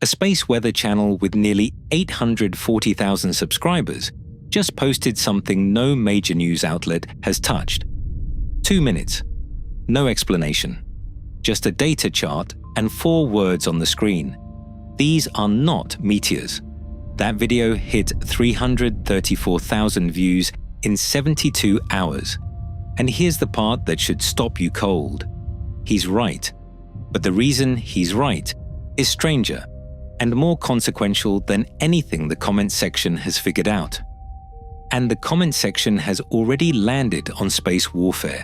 a space weather channel with nearly 840,000 subscribers, just posted something no major news outlet has touched. 2 minutes. No explanation. Just a data chart and 4 words on the screen. These are not meteors. That video hit 334,000 views in 72 hours. And here's the part that should stop you cold. He's right. But the reason he's right is stranger and more consequential than anything the comments section has figured out. And the comments section has already landed on space warfare.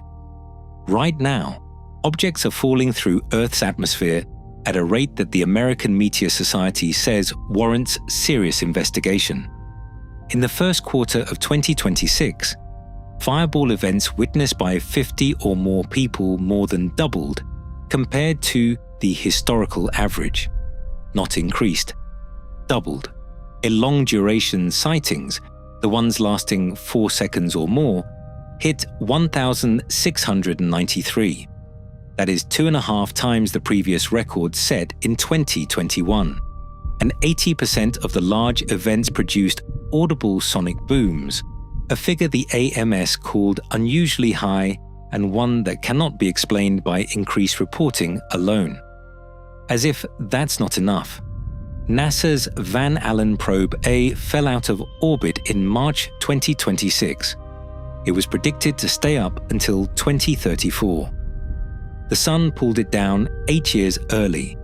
Right now, objects are falling through Earth's atmosphere at a rate that the American Meteor Society says warrants serious investigation. In the first quarter of 2026, fireball events witnessed by 50 or more people more than doubled compared to the historical average. Not increased, doubled. In long-duration sightings, the ones lasting 4 seconds or more, hit 1,693. That is 2.5 times the previous record set in 2021. And 80% of the large events produced audible sonic booms, a figure the AMS called unusually high and one that cannot be explained by increased reporting alone. As if that's not enough, NASA's Van Allen Probe A fell out of orbit in March 2026. It was predicted to stay up until 2034. The Sun pulled it down 8 years early,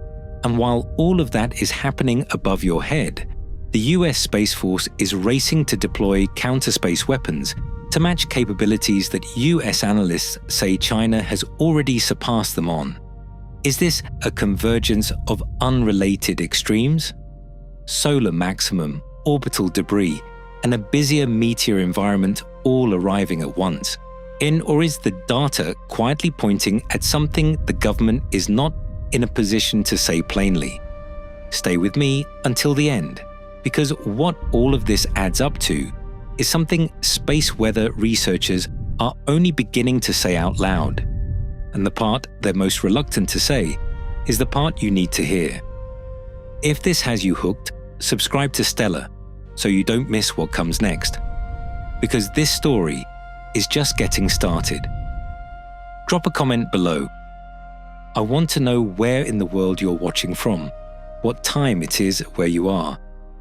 and while all of that is happening above your head, the US Space Force is racing to deploy counter-space weapons to match capabilities that US analysts say China has already surpassed them on. Is this a convergence of unrelated extremes? Solar maximum, orbital debris, and a busier meteor environment all arriving at once? Or is the data quietly pointing at something the government is not in a position to say plainly? Stay with me until the end, because what all of this adds up to is something space weather researchers are only beginning to say out loud. And the part they're most reluctant to say is the part you need to hear. If this has you hooked, subscribe to Stellar so you don't miss what comes next. Because this story is just getting started. Drop a comment below. I want to know where in the world you're watching from, what time it is where you are,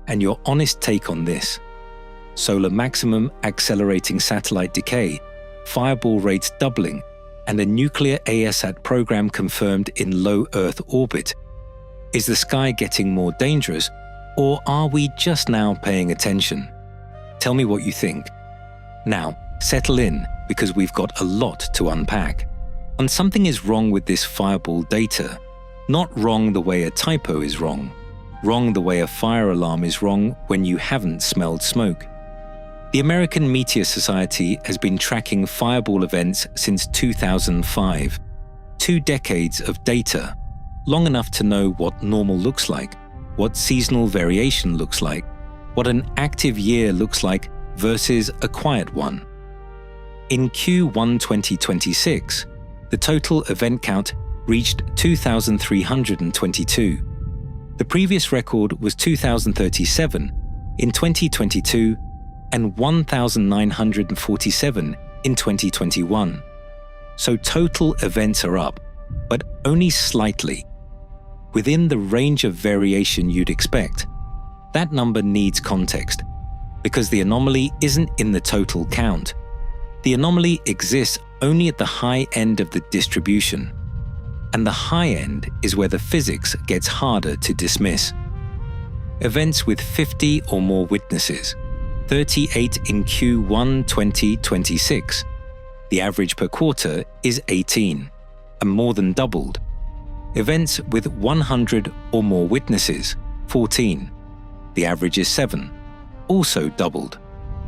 and your honest take on this. Solar maximum accelerating satellite decay, fireball rates doubling, and a nuclear ASAT program confirmed in low Earth orbit. Is the sky getting more dangerous, or are we just now paying attention? Tell me what you think. Now, settle in, because we've got a lot to unpack. And something is wrong with this fireball data. Not wrong the way a typo is wrong. Wrong the way a fire alarm is wrong when you haven't smelled smoke. The American Meteor Society has been tracking fireball events since 2005. 2 decades of data, long enough to know what normal looks like, what seasonal variation looks like, what an active year looks like versus a quiet one. In Q1 2026, the total event count reached 2,322. The previous record was 2,037 in 2022 and 1,947 in 2021. So total events are up, but only slightly. Within the range of variation you'd expect. That number needs context, because the anomaly isn't in the total count. The anomaly exists only at the high end of the distribution. And the high end is where the physics gets harder to dismiss. Events with 50 or more witnesses, 38 in Q1 2026. The average per quarter is 18, and more than doubled. Events with 100 or more witnesses, 14. The average is 7, also doubled.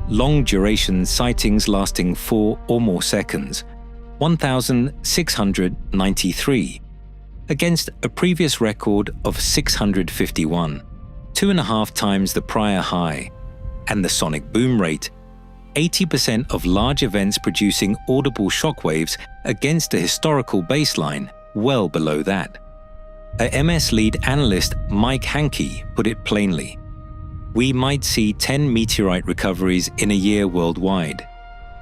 Long-duration sightings lasting 4 or more seconds, 1,693, against a previous record of 651, 2.5 times the prior high. And the sonic boom rate, 80% of large events producing audible shockwaves against a historical baseline well below that. A MS lead analyst, Mike Hankey, put it plainly. We might see 10 meteorite recoveries in a year worldwide.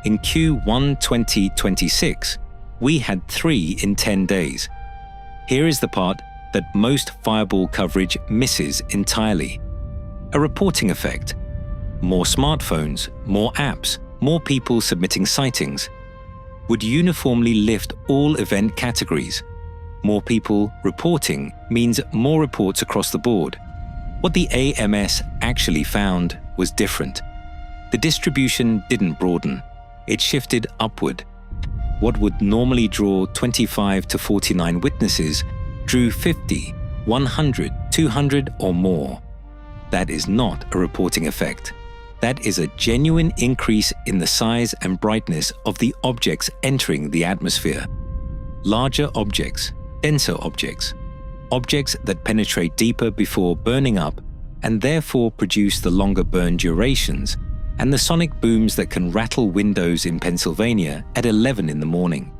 In Q1 2026, we had 3 in 10 days. Here is the part that most fireball coverage misses entirely. A reporting effect. More smartphones, more apps, more people submitting sightings would uniformly lift all event categories. More people reporting means more reports across the board. What the AMS actually found was different. The distribution didn't broaden. It shifted upward. What would normally draw 25 to 49 witnesses drew 50, 100, 200 or more. That is not a reporting effect. That is a genuine increase in the size and brightness of the objects entering the atmosphere. Larger objects, denser objects, objects that penetrate deeper before burning up and therefore produce the longer burn durations, and the sonic booms that can rattle windows in Pennsylvania at 11 in the morning.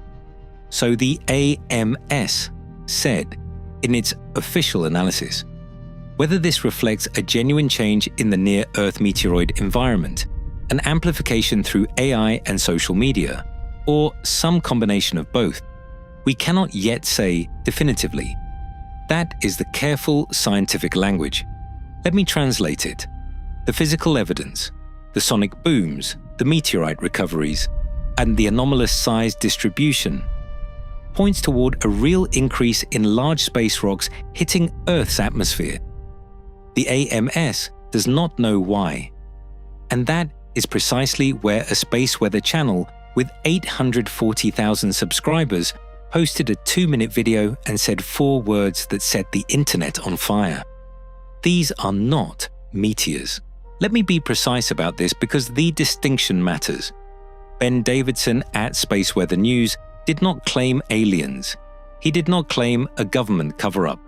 So the AMS said in its official analysis, whether this reflects a genuine change in the near-Earth meteoroid environment, an amplification through AI and social media, or some combination of both, we cannot yet say definitively. That is the careful scientific language. Let me translate it. The physical evidence, the sonic booms, the meteorite recoveries, and the anomalous size distribution points toward a real increase in large space rocks hitting Earth's atmosphere. The AMS does not know why, and that is precisely where a space weather channel with 840,000 subscribers posted a 2-minute video and said 4 words that set the internet on fire. These are not meteors. Let me be precise about this because the distinction matters. Ben Davidson at Space Weather News did not claim aliens. He did not claim a government cover-up.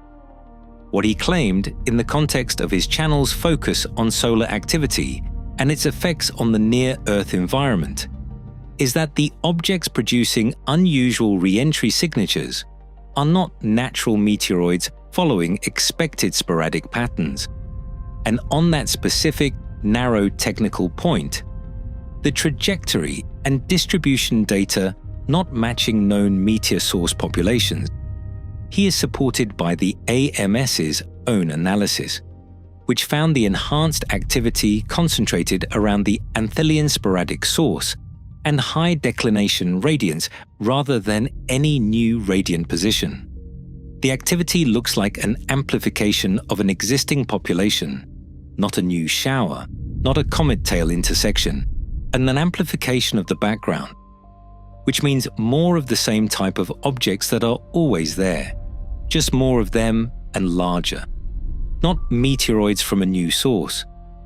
What he claimed, in the context of his channel's focus on solar activity and its effects on the near-Earth environment, is that the objects producing unusual re-entry signatures are not natural meteoroids following expected sporadic patterns. And on that specific, narrow technical point, the trajectory and distribution data not matching known meteor source populations, he is supported by the AMS's own analysis, which found the enhanced activity concentrated around the Anthelian sporadic source and high declination radiance rather than any new radiant position. The activity looks like an amplification of an existing population, not a new shower, not a comet tail intersection, and an amplification of the background, which means more of the same type of objects that are always there, just more of them and larger. Not meteoroids from a new source,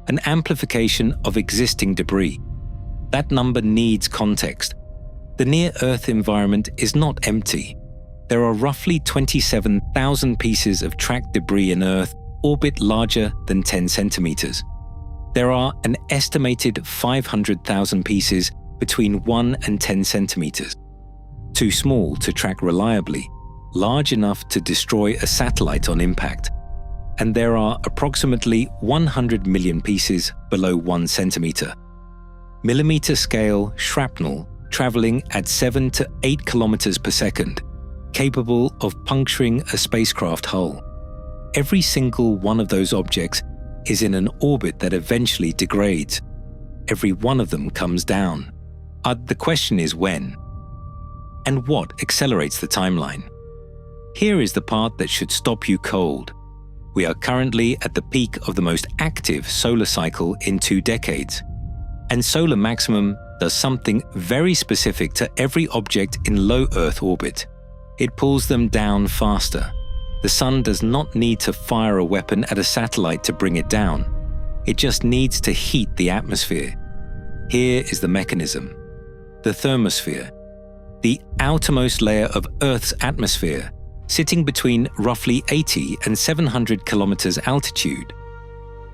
an amplification of existing debris. That number needs context. The near-Earth environment is not empty. There are roughly 27,000 pieces of tracked debris in Earth orbit larger than 10 centimeters. There are an estimated 500,000 pieces between 1 and 10 centimeters. Too small to track reliably, large enough to destroy a satellite on impact. And there are approximately 100 million pieces below 1 centimeter. Millimeter scale shrapnel traveling at 7 to 8 kilometers per second, capable of puncturing a spacecraft hull. Every single one of those objects is in an orbit that eventually degrades. Every one of them comes down. The question is when? And what accelerates the timeline? Here is the part that should stop you cold. We are currently at the peak of the most active solar cycle in 2 decades. And solar maximum does something very specific to every object in low Earth orbit. It pulls them down faster. The sun does not need to fire a weapon at a satellite to bring it down. It just needs to heat the atmosphere. Here is the mechanism. The thermosphere, the outermost layer of Earth's atmosphere, sitting between roughly 80 and 700 kilometers altitude,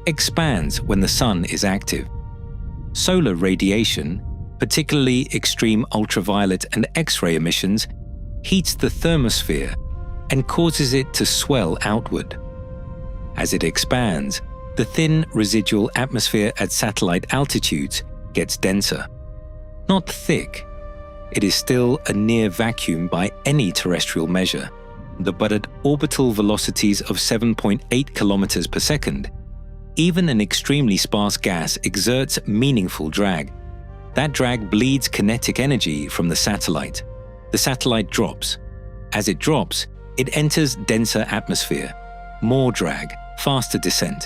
expands when the sun is active. Solar radiation, particularly extreme ultraviolet and X-ray emissions, heats the thermosphere, and causes it to swell outward. As it expands, the thin residual atmosphere at satellite altitudes gets denser. Not thick. It is still a near vacuum by any terrestrial measure, but at orbital velocities of 7.8 kilometers per second, even an extremely sparse gas exerts meaningful drag. That drag bleeds kinetic energy from the satellite. The satellite drops. As it drops, it enters denser atmosphere. More drag, faster descent.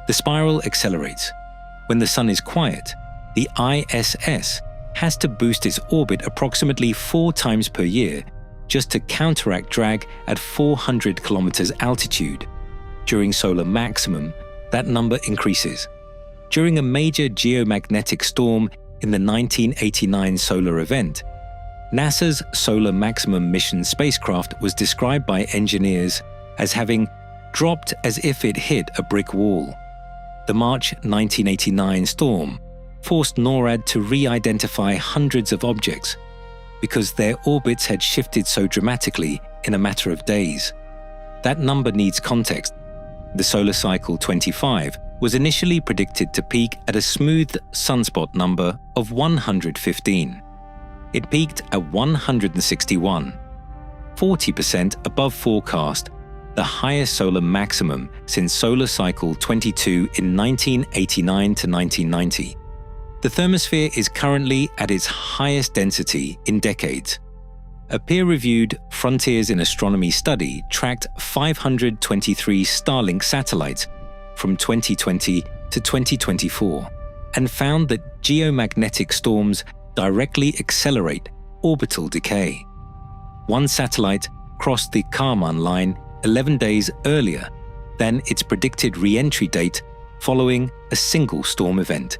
The spiral accelerates. When the sun is quiet, the ISS has to boost its orbit approximately 4 times per year just to counteract drag at 400 kilometers altitude. During solar maximum, that number increases. During a major geomagnetic storm in the 1989 solar event, NASA's Solar Maximum mission spacecraft was described by engineers as having dropped as if it hit a brick wall. The March 1989 storm forced NORAD to re-identify hundreds of objects because their orbits had shifted so dramatically in a matter of days. That number needs context. The solar cycle 25 was initially predicted to peak at a smooth sunspot number of 115. It peaked at 161, 40% above forecast, the highest solar maximum since solar cycle 22 in 1989 to 1990. The thermosphere is currently at its highest density in decades. A peer-reviewed Frontiers in Astronomy study tracked 523 Starlink satellites from 2020 to 2024 and found that geomagnetic storms directly accelerate orbital decay. One satellite crossed the Kármán line 11 days earlier than its predicted re-entry date following a single storm event.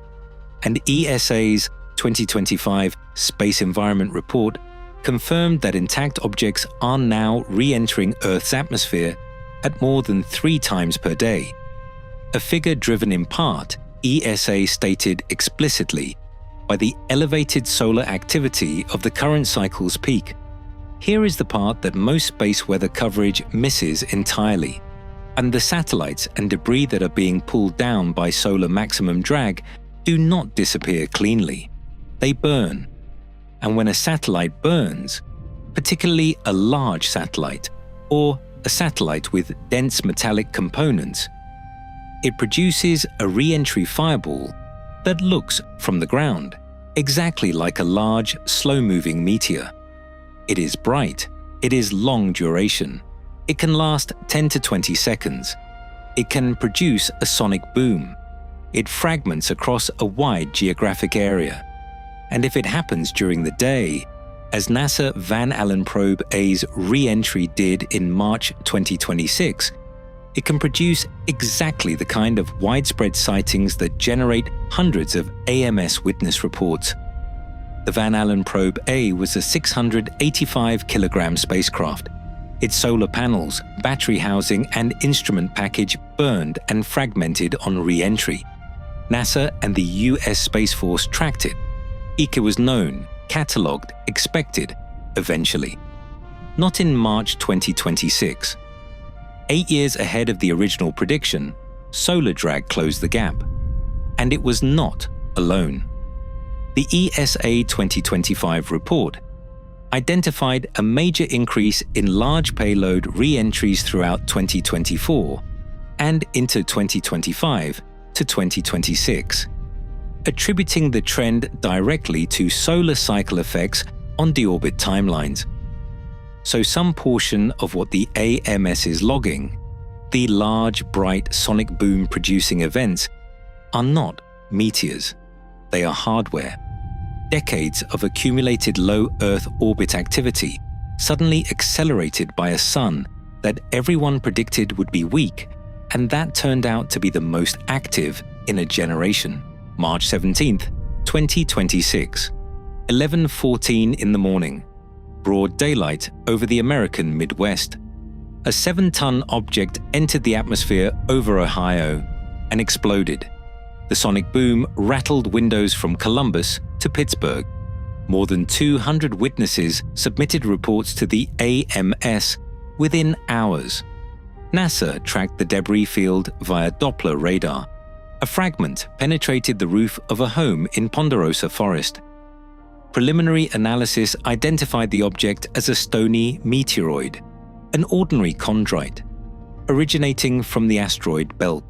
And ESA's 2025 Space Environment Report confirmed that intact objects are now re-entering Earth's atmosphere at more than 3 times per day. A figure driven in part, ESA stated explicitly, by the elevated solar activity of the current cycle's peak. Here is the part that most space weather coverage misses entirely. And the satellites and debris that are being pulled down by solar maximum drag do not disappear cleanly. They burn. And when a satellite burns, particularly a large satellite or a satellite with dense metallic components, it produces a re-entry fireball that looks, from the ground, exactly like a large, slow-moving meteor. It is bright. It is long duration. It can last 10 to 20 seconds. It can produce a sonic boom. It fragments across a wide geographic area. And if it happens during the day, as NASA Van Allen Probe A's re-entry did in March 2026, it can produce exactly the kind of widespread sightings that generate hundreds of AMS witness reports. The Van Allen Probe A was a 685-kilogram spacecraft. Its solar panels, battery housing, and instrument package burned and fragmented on re-entry. NASA and the US Space Force tracked it. It was known, catalogued, expected, eventually. Not in March 2026. 8 years ahead of the original prediction, solar drag closed the gap. And it was not alone. The ESA 2025 report identified a major increase in large payload re-entries throughout 2024 and into 2025 to 2026, attributing the trend directly to solar cycle effects on deorbit timelines. So some portion of what the AMS is logging, the large, bright sonic boom producing events, are not meteors. They are hardware. Decades of accumulated low Earth orbit activity suddenly accelerated by a sun that everyone predicted would be weak, and that turned out to be the most active in a generation. March 17th, 2026, 11:14 in the morning. Broad daylight over the American Midwest. A 7-ton object entered the atmosphere over Ohio and exploded. The sonic boom rattled windows from Columbus to Pittsburgh. More than 200 witnesses submitted reports to the AMS within hours. NASA tracked the debris field via Doppler radar. A fragment penetrated the roof of a home in Ponderosa Forest. Preliminary analysis identified the object as a stony meteoroid, an ordinary chondrite, originating from the asteroid belt.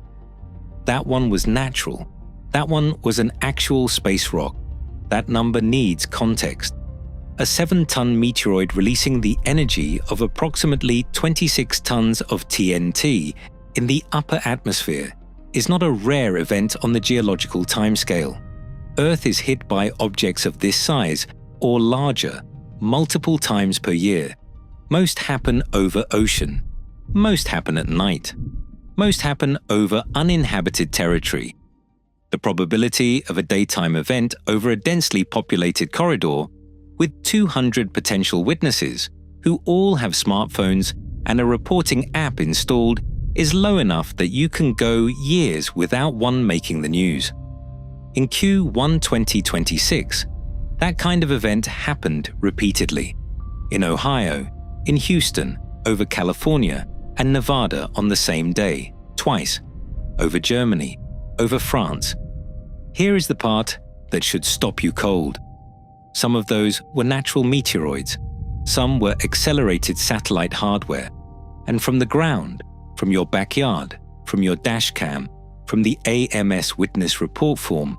That one was natural. That one was an actual space rock. That number needs context. A 7-ton meteoroid releasing the energy of approximately 26 tons of TNT in the upper atmosphere is not a rare event on the geological timescale. Earth is hit by objects of this size, or larger, multiple times per year. Most happen over ocean. Most happen at night. Most happen over uninhabited territory. The probability of a daytime event over a densely populated corridor with 200 potential witnesses, who all have smartphones and a reporting app installed, is low enough that you can go years without one making the news. In Q1 2026, that kind of event happened repeatedly. In Ohio, in Houston, over California, and Nevada on the same day, twice. Over Germany, over France. Here is the part that should stop you cold. Some of those were natural meteoroids. Some were accelerated satellite hardware. And from the ground, from your backyard, from your dash cam, from the AMS witness report form,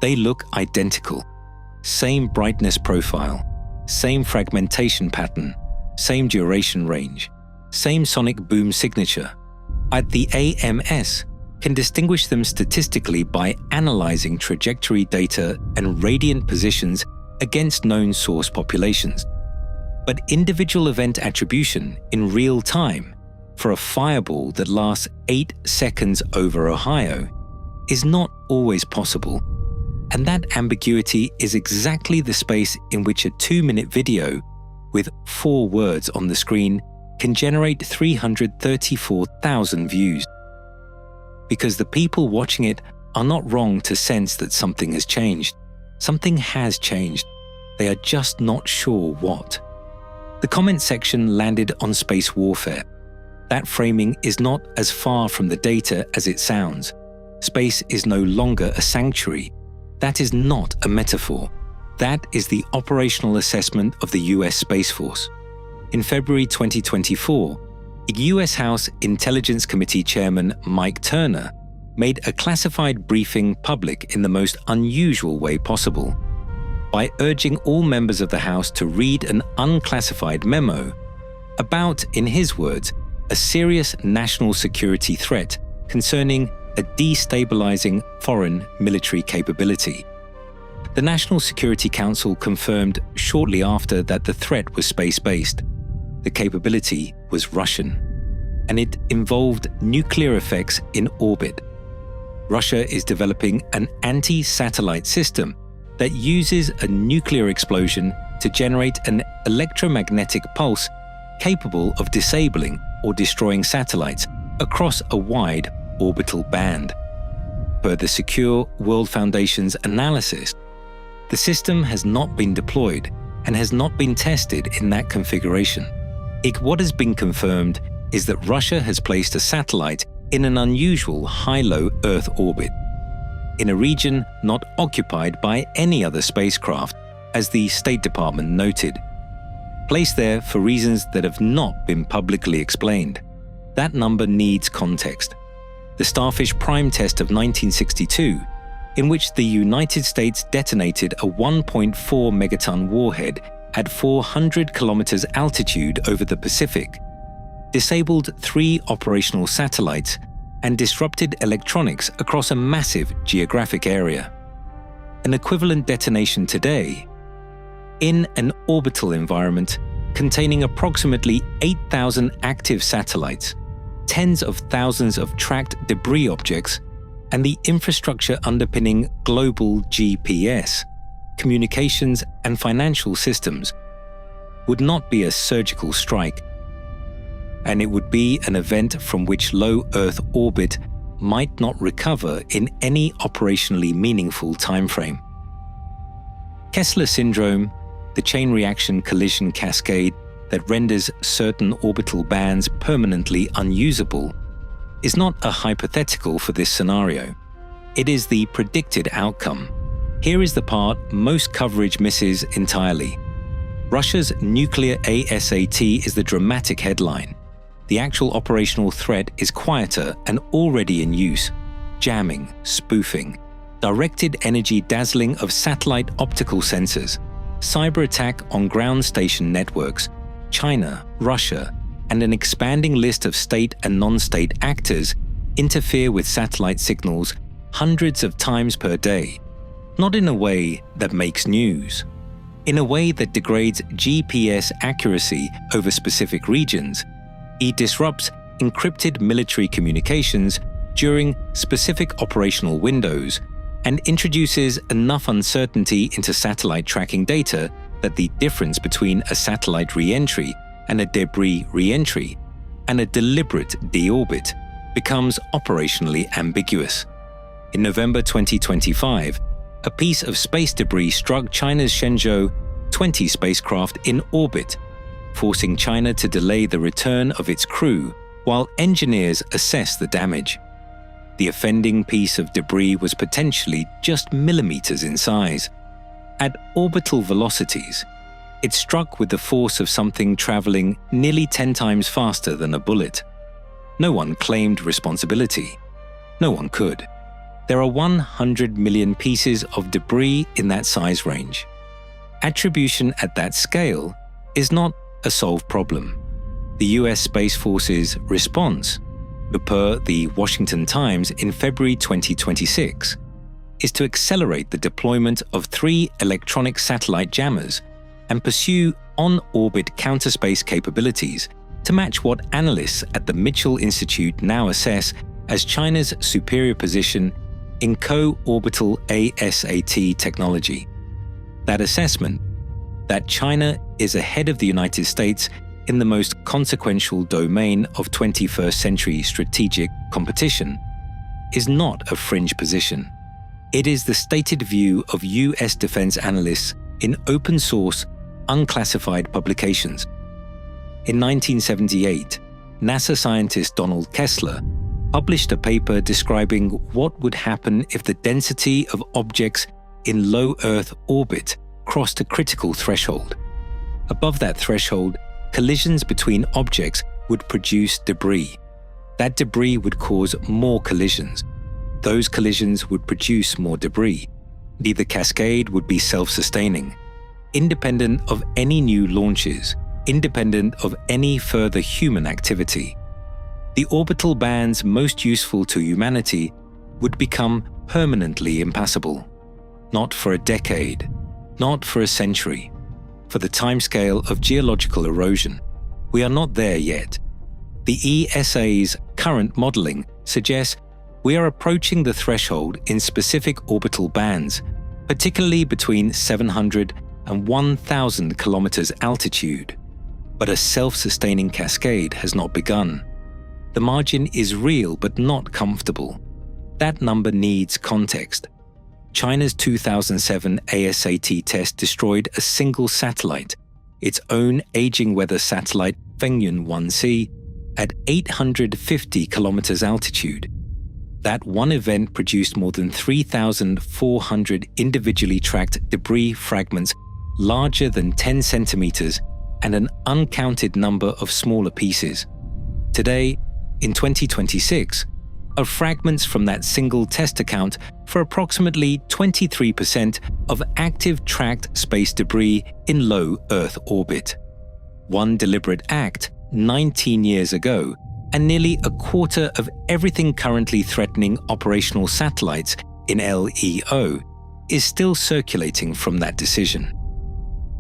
they look identical. Same brightness profile, same fragmentation pattern, same duration range, same sonic boom signature. At the AMS can distinguish them statistically by analyzing trajectory data and radiant positions against known source populations. But individual event attribution in real time for a fireball that lasts 8 seconds over Ohio is not always possible. And that ambiguity is exactly the space in which a 2-minute video with 4 words on the screen can generate 334,000 views. Because the people watching it are not wrong to sense that something has changed. Something has changed. They are just not sure what. The comment section landed on space warfare. That framing is not as far from the data as it sounds. Space is no longer a sanctuary. That is not a metaphor. That is the operational assessment of the US Space Force. In February 2024, US House Intelligence Committee Chairman Mike Turner made a classified briefing public in the most unusual way possible, by urging all members of the House to read an unclassified memo about, in his words, a serious national security threat concerning a destabilizing foreign military capability. The National Security Council confirmed shortly after that the threat was space-based. The capability was Russian, and it involved nuclear effects in orbit. Russia is developing an anti-satellite system that uses a nuclear explosion to generate an electromagnetic pulse capable of disabling or destroying satellites across a wide orbital band. Per the Secure World Foundation's analysis, the system has not been deployed and has not been tested in that configuration. What has been confirmed is that Russia has placed a satellite in an unusual high-low Earth orbit, in a region not occupied by any other spacecraft, as the State Department noted. Placed there for reasons that have not been publicly explained. That number needs context. The Starfish Prime test of 1962, in which the United States detonated a 1.4 megaton warhead at 400 kilometers altitude over the Pacific, disabled 3 operational satellites and disrupted electronics across a massive geographic area. An equivalent detonation today, in an orbital environment containing approximately 8,000 active satellites, tens of thousands of tracked debris objects, and the infrastructure underpinning global GPS, communications, and financial systems, would not be a surgical strike, and it would be an event from which low Earth orbit might not recover in any operationally meaningful timeframe. Kessler syndrome, the chain reaction collision cascade, that renders certain orbital bands permanently unusable, is not a hypothetical for this scenario. It is the predicted outcome. Here is the part most coverage misses entirely. Russia's nuclear ASAT is the dramatic headline. The actual operational threat is quieter and already in use: jamming, spoofing, directed energy dazzling of satellite optical sensors, cyber attack on ground station networks. China, Russia, and an expanding list of state and non-state actors interfere with satellite signals hundreds of times per day, not in a way that makes news. In a way that degrades GPS accuracy over specific regions, it disrupts encrypted military communications during specific operational windows and introduces enough uncertainty into satellite tracking data that the difference between a satellite re-entry and a debris re-entry and a deliberate deorbit becomes operationally ambiguous. In November 2025, a piece of space debris struck China's Shenzhou 20 spacecraft in orbit, forcing China to delay the return of its crew while engineers assess the damage. The offending piece of debris was potentially just millimeters in size. At orbital velocities, it struck with the force of something traveling nearly 10 times faster than a bullet. No one claimed responsibility. No one could. There are 100 million pieces of debris in that size range. Attribution at that scale is not a solved problem. The US Space Force's response, per the Washington Times in February 2026, is to accelerate the deployment of 3 electronic satellite jammers and pursue on-orbit counterspace capabilities to match what analysts at the Mitchell Institute now assess as China's superior position in co-orbital ASAT technology. That assessment, that China is ahead of the United States in the most consequential domain of 21st century strategic competition, is not a fringe position. It is the stated view of US defense analysts in open-source, unclassified publications. In 1978, NASA scientist Donald Kessler published a paper describing what would happen if the density of objects in low Earth orbit crossed a critical threshold. Above that threshold, collisions between objects would produce debris. That debris would cause more collisions. Those collisions would produce more debris. The cascade would be self-sustaining, independent of any new launches, independent of any further human activity. The orbital bands most useful to humanity would become permanently impassable. Not for a decade, not for a century. For the timescale of geological erosion, we are not there yet. The ESA's current modeling suggests we are approaching the threshold in specific orbital bands, particularly between 700 and 1,000 kilometers altitude. But a self-sustaining cascade has not begun. The margin is real but not comfortable. That number needs context. China's 2007 ASAT test destroyed a single satellite, its own aging weather satellite Fengyun 1C, at 850 kilometers altitude. That one event produced more than 3,400 individually tracked debris fragments larger than 10 centimeters and an uncounted number of smaller pieces. Today, in 2026, of fragments from that single test account for approximately 23% of active tracked space debris in low Earth orbit. One deliberate act 19 years ago, and nearly a quarter of everything currently threatening operational satellites in LEO is still circulating from that decision.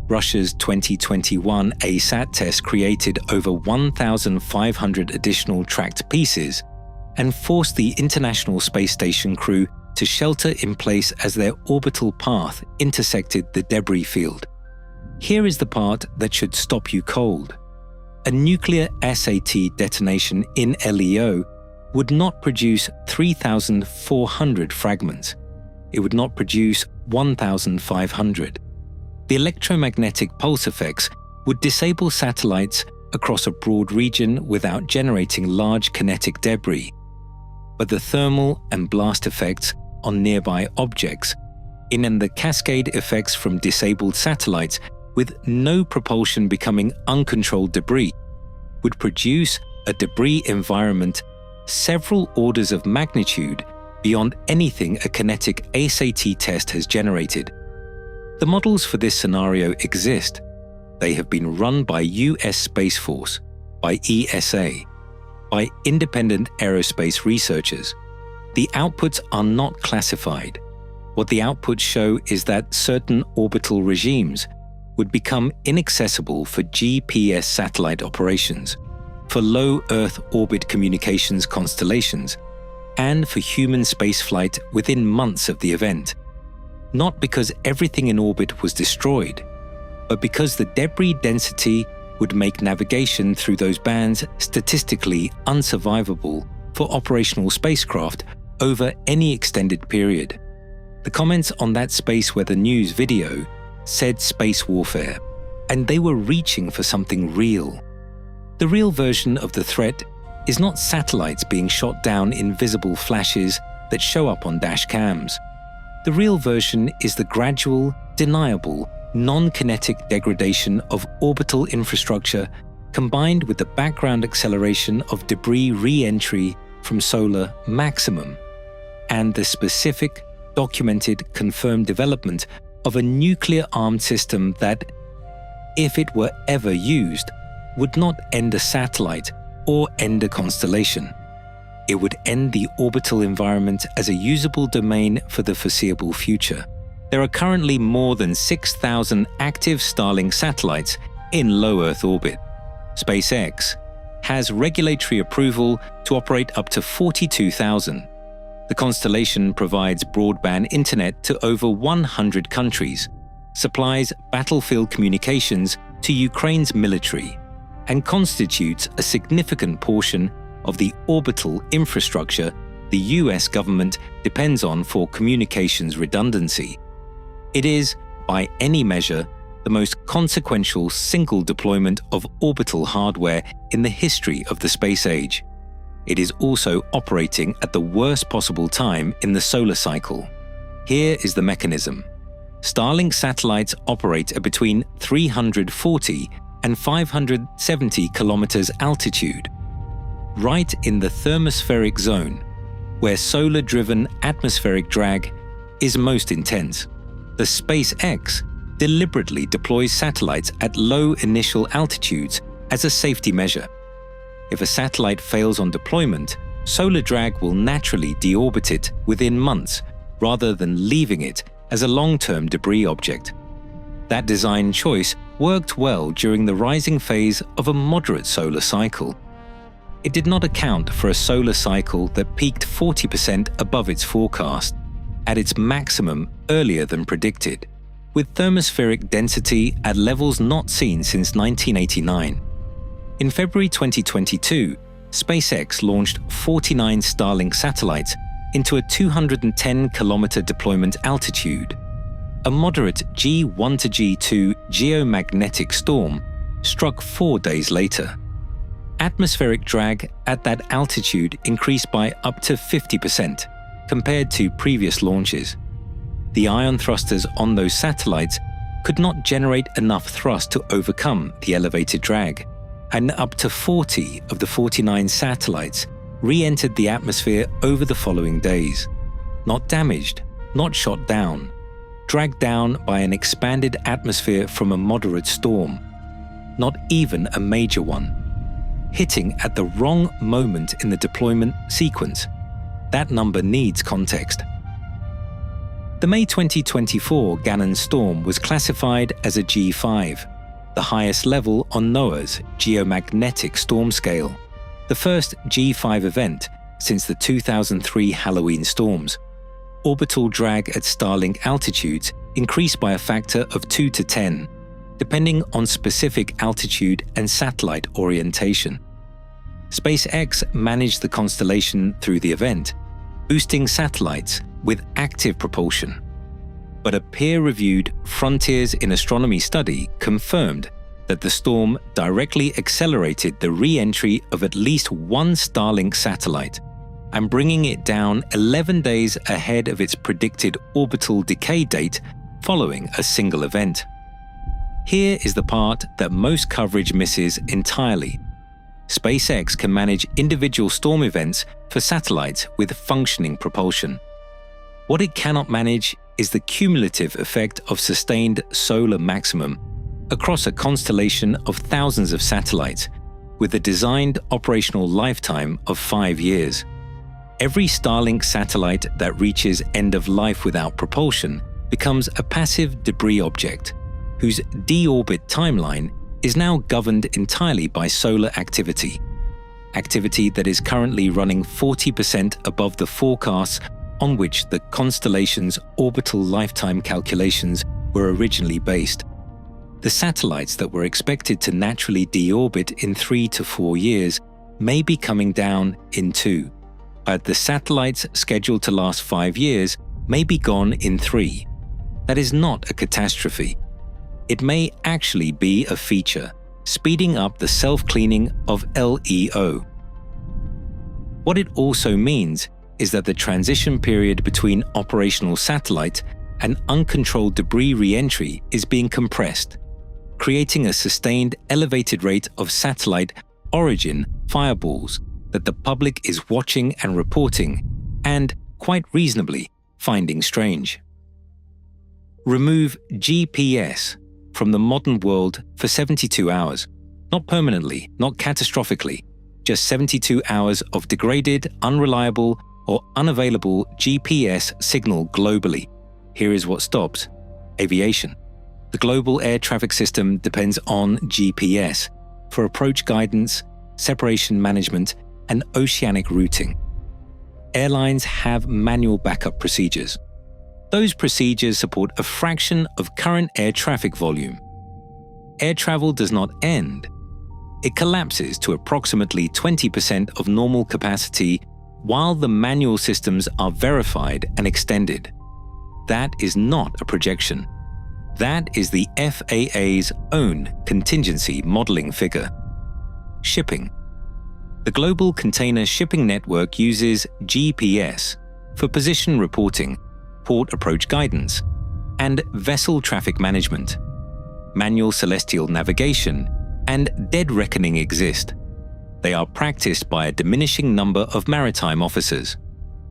Russia's 2021 ASAT test created over 1,500 additional tracked pieces and forced the International Space Station crew to shelter in place as their orbital path intersected the debris field. Here is the part that should stop you cold. A nuclear SAT detonation in LEO would not produce 3,400 fragments. It would not produce 1,500. The electromagnetic pulse effects would disable satellites across a broad region without generating large kinetic debris. But the thermal and blast effects on nearby objects, and the cascade effects from disabled satellites with no propulsion becoming uncontrolled debris, would produce a debris environment several orders of magnitude beyond anything a kinetic ASAT test has generated. The models for this scenario exist. They have been run by US Space Force, by ESA, by independent aerospace researchers. The outputs are not classified. What the outputs show is that certain orbital regimes would become inaccessible for GPS satellite operations, for low Earth orbit communications constellations, and for human spaceflight within months of the event. Not because everything in orbit was destroyed, but because the debris density would make navigation through those bands statistically unsurvivable for operational spacecraft over any extended period. The comments on that Space Weather News video said space warfare, and they were reaching for something real. The real version of the threat is not satellites being shot down in visible flashes that show up on dash cams. The real version is the gradual, deniable, non-kinetic degradation of orbital infrastructure combined with the background acceleration of debris re-entry from solar maximum, and the specific, documented, confirmed development of a nuclear-armed system that, if it were ever used, would not end a satellite or end a constellation. It would end the orbital environment as a usable domain for the foreseeable future. There are currently more than 6,000 active Starlink satellites in low Earth orbit. SpaceX has regulatory approval to operate up to 42,000. The constellation provides broadband internet to over 100 countries, supplies battlefield communications to Ukraine's military, and constitutes a significant portion of the orbital infrastructure the US government depends on for communications redundancy. It is, by any measure, the most consequential single deployment of orbital hardware in the history of the space age. It is also operating at the worst possible time in the solar cycle. Here is the mechanism. Starlink satellites operate at between 340 and 570 kilometers altitude, right in the thermospheric zone, where solar-driven atmospheric drag is most intense. The SpaceX deliberately deploys satellites at low initial altitudes as a safety measure. If a satellite fails on deployment, solar drag will naturally deorbit it within months rather than leaving it as a long-term debris object. That design choice worked well during the rising phase of a moderate solar cycle. It did not account for a solar cycle that peaked 40% above its forecast, at its maximum earlier than predicted, with thermospheric density at levels not seen since 1989. In February 2022, SpaceX launched 49 Starlink satellites into a 210-kilometer deployment altitude. A moderate G1 to G2 geomagnetic storm struck 4 days later. Atmospheric drag at that altitude increased by up to 50% compared to previous launches. The ion thrusters on those satellites could not generate enough thrust to overcome the elevated drag, and up to 40 of the 49 satellites re-entered the atmosphere over the following days. Not damaged, not shot down, dragged down by an expanded atmosphere from a moderate storm. Not even a major one. Hitting at the wrong moment in the deployment sequence. That number needs context. The May 2024 Gannon storm was classified as a G5, the highest level on NOAA's geomagnetic storm scale, the first G5 event since the 2003 Halloween storms. Orbital drag at Starlink altitudes increased by a factor of 2 to 10, depending on specific altitude and satellite orientation. SpaceX managed the constellation through the event, boosting satellites with active propulsion. But a peer-reviewed Frontiers in Astronomy study confirmed that the storm directly accelerated the re-entry of at least one Starlink satellite and bringing it down 11 days ahead of its predicted orbital decay date following a single event. Here is the part that most coverage misses entirely. SpaceX can manage individual storm events for satellites with functioning propulsion. What it cannot manage is the cumulative effect of sustained solar maximum across a constellation of thousands of satellites with a designed operational lifetime of 5 years. Every Starlink satellite that reaches end of life without propulsion becomes a passive debris object, whose deorbit timeline is now governed entirely by solar activity that is currently running 40% above the forecasts on which the constellation's orbital lifetime calculations were originally based. The satellites that were expected to naturally deorbit in 3 to 4 years may be coming down in 2, but the satellites scheduled to last 5 years may be gone in 3. That is not a catastrophe. It may actually be a feature, speeding up the self-cleaning of LEO. What it also means is that the transition period between operational satellite and uncontrolled debris re-entry is being compressed, creating a sustained elevated rate of satellite origin fireballs that the public is watching and reporting, and, quite reasonably, finding strange. Remove GPS from the modern world for 72 hours. Not permanently, not catastrophically, just 72 hours of degraded, unreliable, or unavailable GPS signal globally. Here is what stops: aviation. The global air traffic system depends on GPS for approach guidance, separation management, and oceanic routing. Airlines have manual backup procedures. Those procedures support a fraction of current air traffic volume. Air travel does not end. It collapses to approximately 20% of normal capacity while the manual systems are verified and extended. That is not a projection. That is the FAA's own contingency modeling figure. Shipping. The global container shipping network uses GPS for position reporting, port approach guidance, and vessel traffic management. Manual celestial navigation and dead reckoning exist. They are practiced by a diminishing number of maritime officers.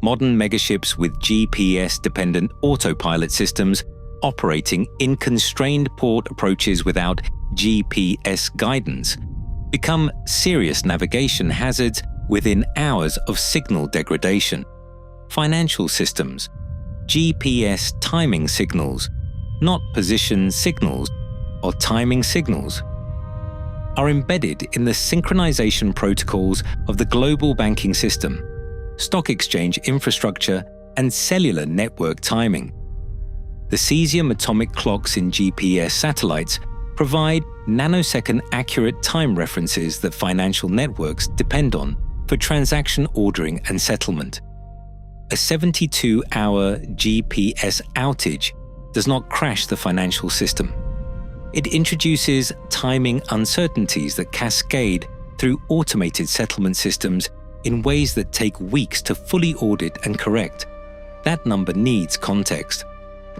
Modern megaships with GPS-dependent autopilot systems operating in constrained port approaches without GPS guidance become serious navigation hazards within hours of signal degradation. Financial systems, GPS timing signals, not position signals or timing signals, are embedded in the synchronization protocols of the global banking system, stock exchange infrastructure, and cellular network timing. The cesium atomic clocks in GPS satellites provide nanosecond accurate time references that financial networks depend on for transaction ordering and settlement. A 72-hour GPS outage does not crash the financial system. It introduces timing uncertainties that cascade through automated settlement systems in ways that take weeks to fully audit and correct. That number needs context.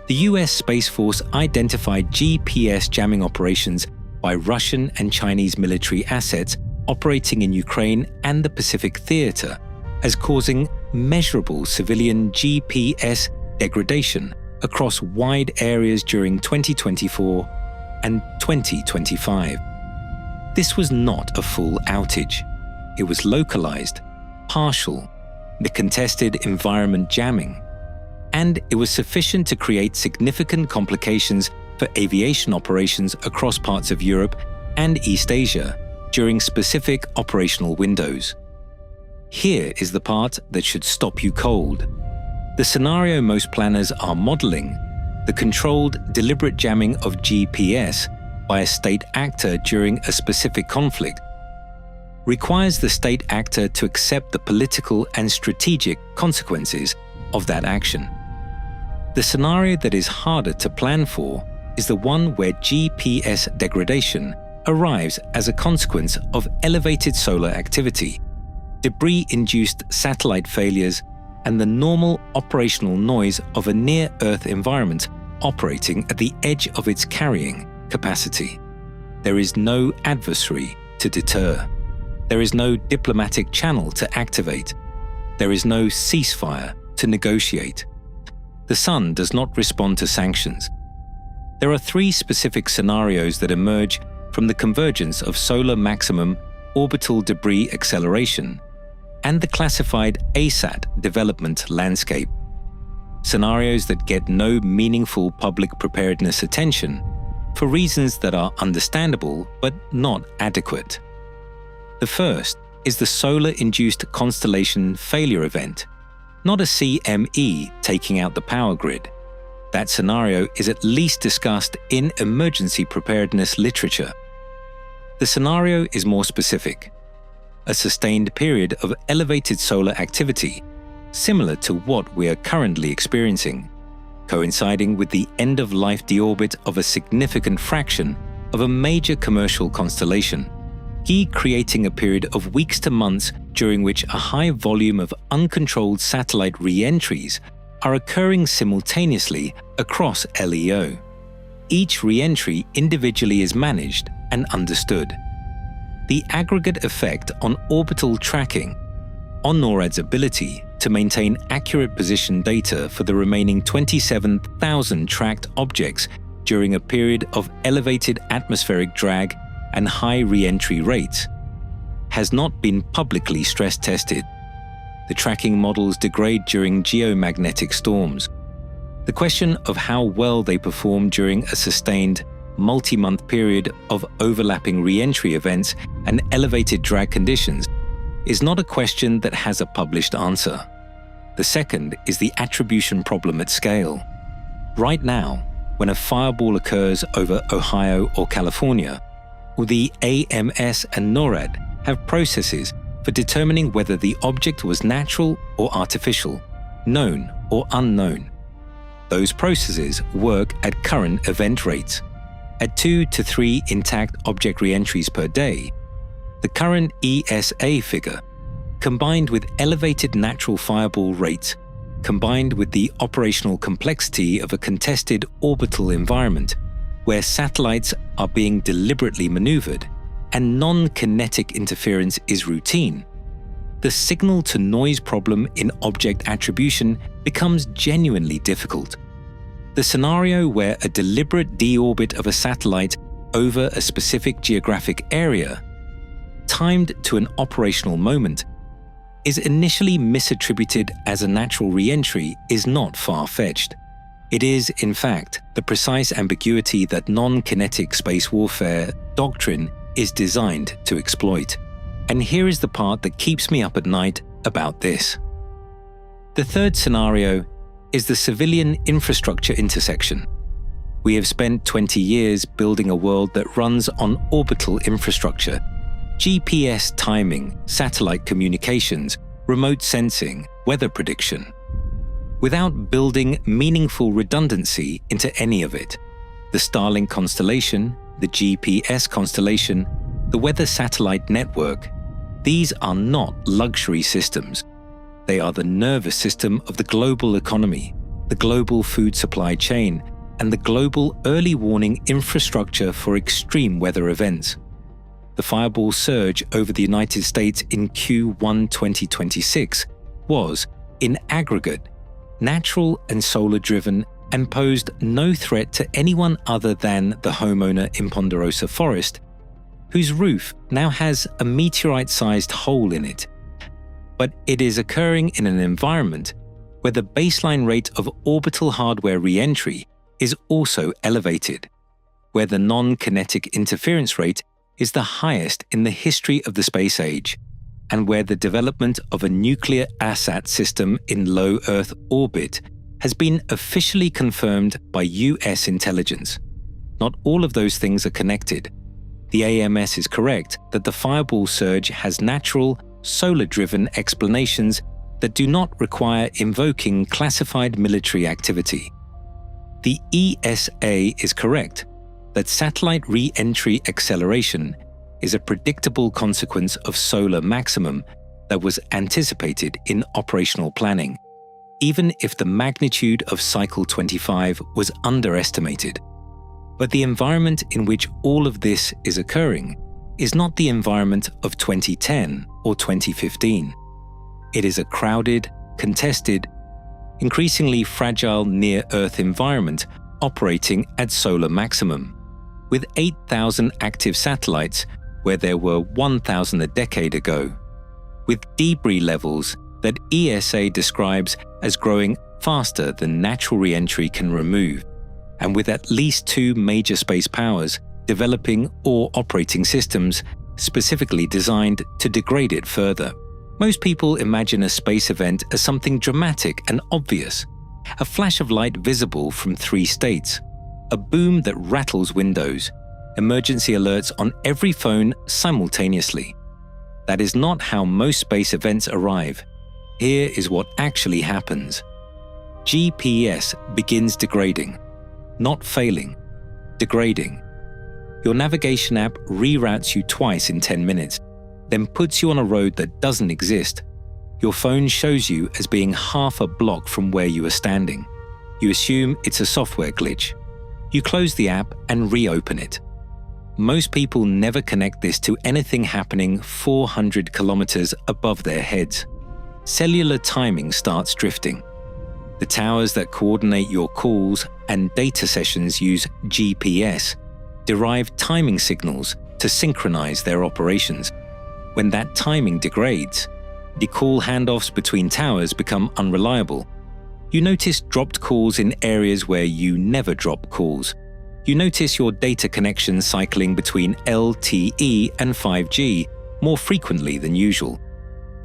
The US Space Force identified GPS jamming operations by Russian and Chinese military assets operating in Ukraine and the Pacific Theater as causing measurable civilian GPS degradation across wide areas during 2024 and 2025. This was not a full outage. It was localized, partial, the contested environment jamming, and it was sufficient to create significant complications for aviation operations across parts of Europe and East Asia during specific operational windows. Here is the part that should stop you cold. The scenario most planners are modeling, the controlled, deliberate jamming of GPS by a state actor during a specific conflict, requires the state actor to accept the political and strategic consequences of that action. The scenario that is harder to plan for is the one where GPS degradation arrives as a consequence of elevated solar activity, debris-induced satellite failures, and the normal operational noise of a near-Earth environment operating at the edge of its carrying capacity. There is no adversary to deter. There is no diplomatic channel to activate. There is no ceasefire to negotiate. The Sun does not respond to sanctions. There are three specific scenarios that emerge from the convergence of solar maximum orbital debris acceleration and the classified ASAT development landscape. Scenarios that get no meaningful public preparedness attention for reasons that are understandable but not adequate. The first is the solar-induced constellation failure event, not a CME taking out the power grid. That scenario is at least discussed in emergency preparedness literature. The scenario is more specific: a sustained period of elevated solar activity, similar to what we are currently experiencing, coinciding with the end-of-life deorbit of a significant fraction of a major commercial constellation, creating a period of weeks to months during which a high volume of uncontrolled satellite re-entries are occurring simultaneously across LEO. Each re-entry individually is managed and understood. The aggregate effect on orbital tracking, on NORAD's ability to maintain accurate position data for the remaining 27,000 tracked objects during a period of elevated atmospheric drag and high re-entry rates, has not been publicly stress-tested. The tracking models degrade during geomagnetic storms. The question of how well they perform during a sustained, multi-month period of overlapping re-entry events and elevated drag conditions is not a question that has a published answer. The second is the attribution problem at scale. Right now, when a fireball occurs over Ohio or California, the AMS and NORAD have processes for determining whether the object was natural or artificial, known or unknown. Those processes work at current event rates. At 2 to 3 intact object re-entries per day, the current ESA figure, combined with elevated natural fireball rates, combined with the operational complexity of a contested orbital environment, where satellites are being deliberately maneuvered and non-kinetic interference is routine, the signal-to-noise problem in object attribution becomes genuinely difficult. The scenario where a deliberate deorbit of a satellite over a specific geographic area, timed to an operational moment, is initially misattributed as a natural re-entry is not far-fetched. It is, in fact, the precise ambiguity that non-kinetic space warfare doctrine is designed to exploit. And here is the part that keeps me up at night about this. The third scenario is the civilian infrastructure intersection. We have spent 20 years building a world that runs on orbital infrastructure, GPS timing, satellite communications, remote sensing, weather prediction, without building meaningful redundancy into any of it. The Starlink constellation, the GPS constellation, the weather satellite network, these are not luxury systems. They are the nervous system of the global economy, the global food supply chain, and the global early warning infrastructure for extreme weather events. The fireball surge over the United States in Q1 2026 was, in aggregate, natural and solar-driven and posed no threat to anyone other than the homeowner in Ponderosa Forest, whose roof now has a meteorite-sized hole in it. But it is occurring in an environment where the baseline rate of orbital hardware re-entry is also elevated, where the non-kinetic interference rate is the highest in the history of the space age, and where the development of a nuclear ASAT system in low Earth orbit has been officially confirmed by US intelligence. Not all of those things are connected. The AMS is correct that the fireball surge has natural, solar-driven explanations that do not require invoking classified military activity. The ESA is correct that satellite re-entry acceleration is a predictable consequence of solar maximum that was anticipated in operational planning, even if the magnitude of cycle 25 was underestimated. But the environment in which all of this is occurring is not the environment of 2010 or 2015. It is a crowded, contested, increasingly fragile near-Earth environment operating at solar maximum, with 8,000 active satellites where there were 1,000 a decade ago, with debris levels that ESA describes as growing faster than natural re-entry can remove, and with at least 2 major space powers developing or operating systems specifically designed to degrade it further. Most people imagine a space event as something dramatic and obvious, a flash of light visible from 3 states, a boom that rattles windows, emergency alerts on every phone simultaneously. That is not how most space events arrive. Here is what actually happens. GPS begins degrading, not failing, degrading. Your navigation app reroutes you twice in 10 minutes, then puts you on a road that doesn't exist. Your phone shows you as being half a block from where you are standing. You assume it's a software glitch. You close the app and reopen it. Most people never connect this to anything happening 400 kilometers above their heads. Cellular timing starts drifting. The towers that coordinate your calls and data sessions use GPS, derive timing signals to synchronize their operations. When that timing degrades, the call handoffs between towers become unreliable. You notice dropped calls in areas where you never drop calls. You notice your data connection cycling between LTE and 5G more frequently than usual.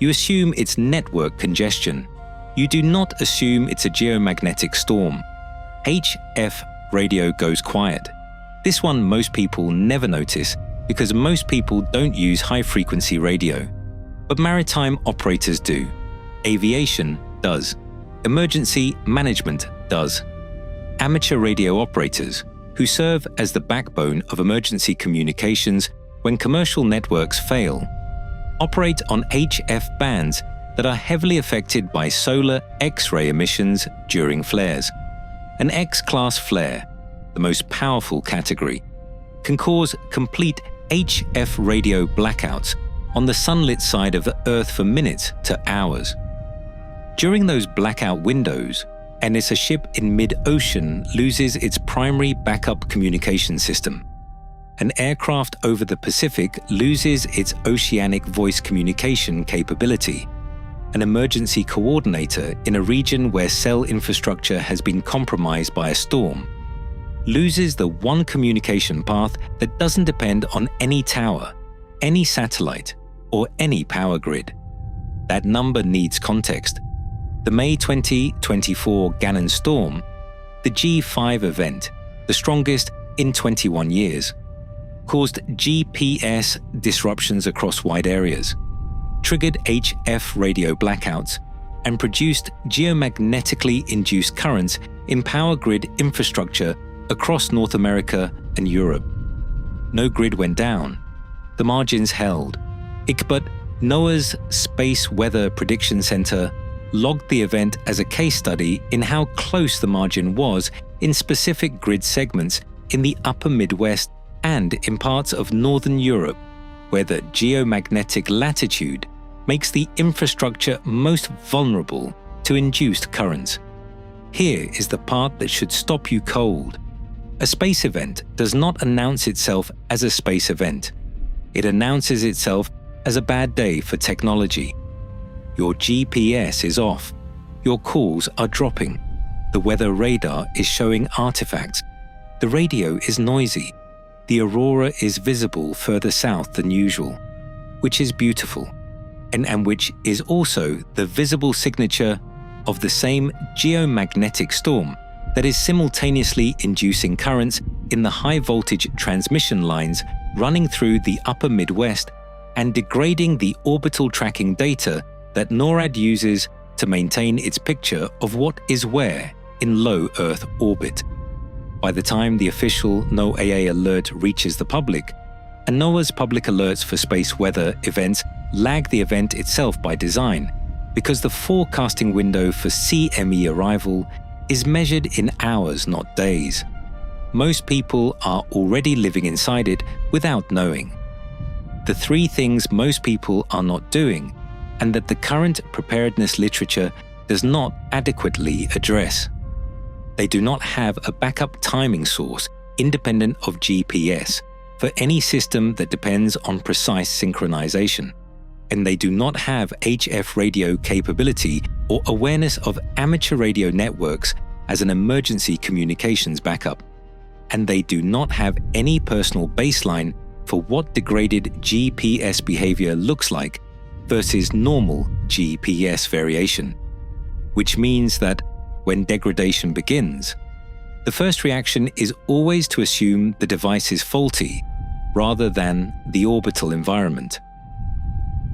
You assume it's network congestion. You do not assume it's a geomagnetic storm. HF radio goes quiet. This one most people never notice because most people don't use high-frequency radio. But maritime operators do. Aviation does. Emergency management does. Amateur radio operators, who serve as the backbone of emergency communications when commercial networks fail, operate on HF bands that are heavily affected by solar X-ray emissions during flares. An X-class flare, the most powerful category, can cause complete HF radio blackouts on the sunlit side of the Earth for minutes to hours. During those blackout windows, and if a ship in mid-ocean loses its primary backup communication system, an aircraft over the Pacific loses its oceanic voice communication capability, an emergency coordinator in a region where cell infrastructure has been compromised by a storm loses the one communication path that doesn't depend on any tower, any satellite, or any power grid. That number needs context. The May 2024 Gannon storm, the G5 event, the strongest in 21 years, caused GPS disruptions across wide areas, triggered HF radio blackouts, and produced geomagnetically induced currents in power grid infrastructure across North America and Europe. No grid went down. The margins held. But NOAA's Space Weather Prediction Center logged the event as a case study in how close the margin was in specific grid segments in the upper Midwest and in parts of Northern Europe, where the geomagnetic latitude makes the infrastructure most vulnerable to induced currents. Here is the part that should stop you cold. A space event does not announce itself as a space event. It announces itself as a bad day for technology. Your GPS is off. Your calls are dropping. The weather radar is showing artifacts. The radio is noisy. The aurora is visible further south than usual, which is beautiful, and which is also the visible signature of the same geomagnetic storm that is simultaneously inducing currents in the high-voltage transmission lines running through the upper Midwest and degrading the orbital tracking data that NORAD uses to maintain its picture of what is where in low Earth orbit. By the time the official NOAA alert reaches the public, and NOAA's public alerts for space weather events lag the event itself by design, because the forecasting window for CME arrival is measured in hours, not days. Most people are already living inside it without knowing. The three things most people are not doing, and that the current preparedness literature does not adequately address. They do not have a backup timing source independent of GPS for any system that depends on precise synchronization, and they do not have HF radio capability or awareness of amateur radio networks as an emergency communications backup, and they do not have any personal baseline for what degraded GPS behavior looks like versus normal GPS variation, which means that when degradation begins, the first reaction is always to assume the device is faulty rather than the orbital environment.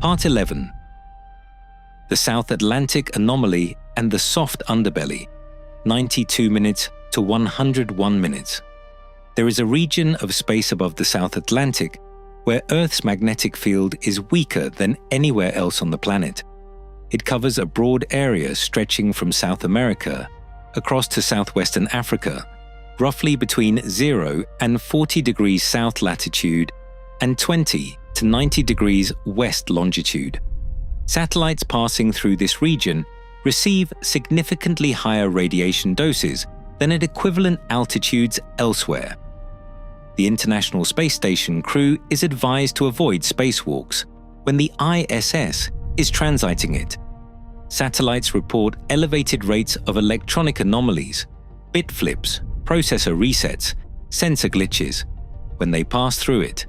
Part 11. The South Atlantic Anomaly and the Soft Underbelly, 92 minutes to 101 minutes. There is a region of space above the South Atlantic where Earth's magnetic field is weaker than anywhere else on the planet. It covers a broad area stretching from South America across to southwestern Africa, roughly between 0 and 40 degrees south latitude and 20 to 90 degrees west longitude. Satellites passing through this region receive significantly higher radiation doses than at equivalent altitudes elsewhere. The International Space Station crew is advised to avoid spacewalks when the ISS is transiting it. Satellites report elevated rates of electronic anomalies, bit flips, processor resets, sensor glitches when they pass through it.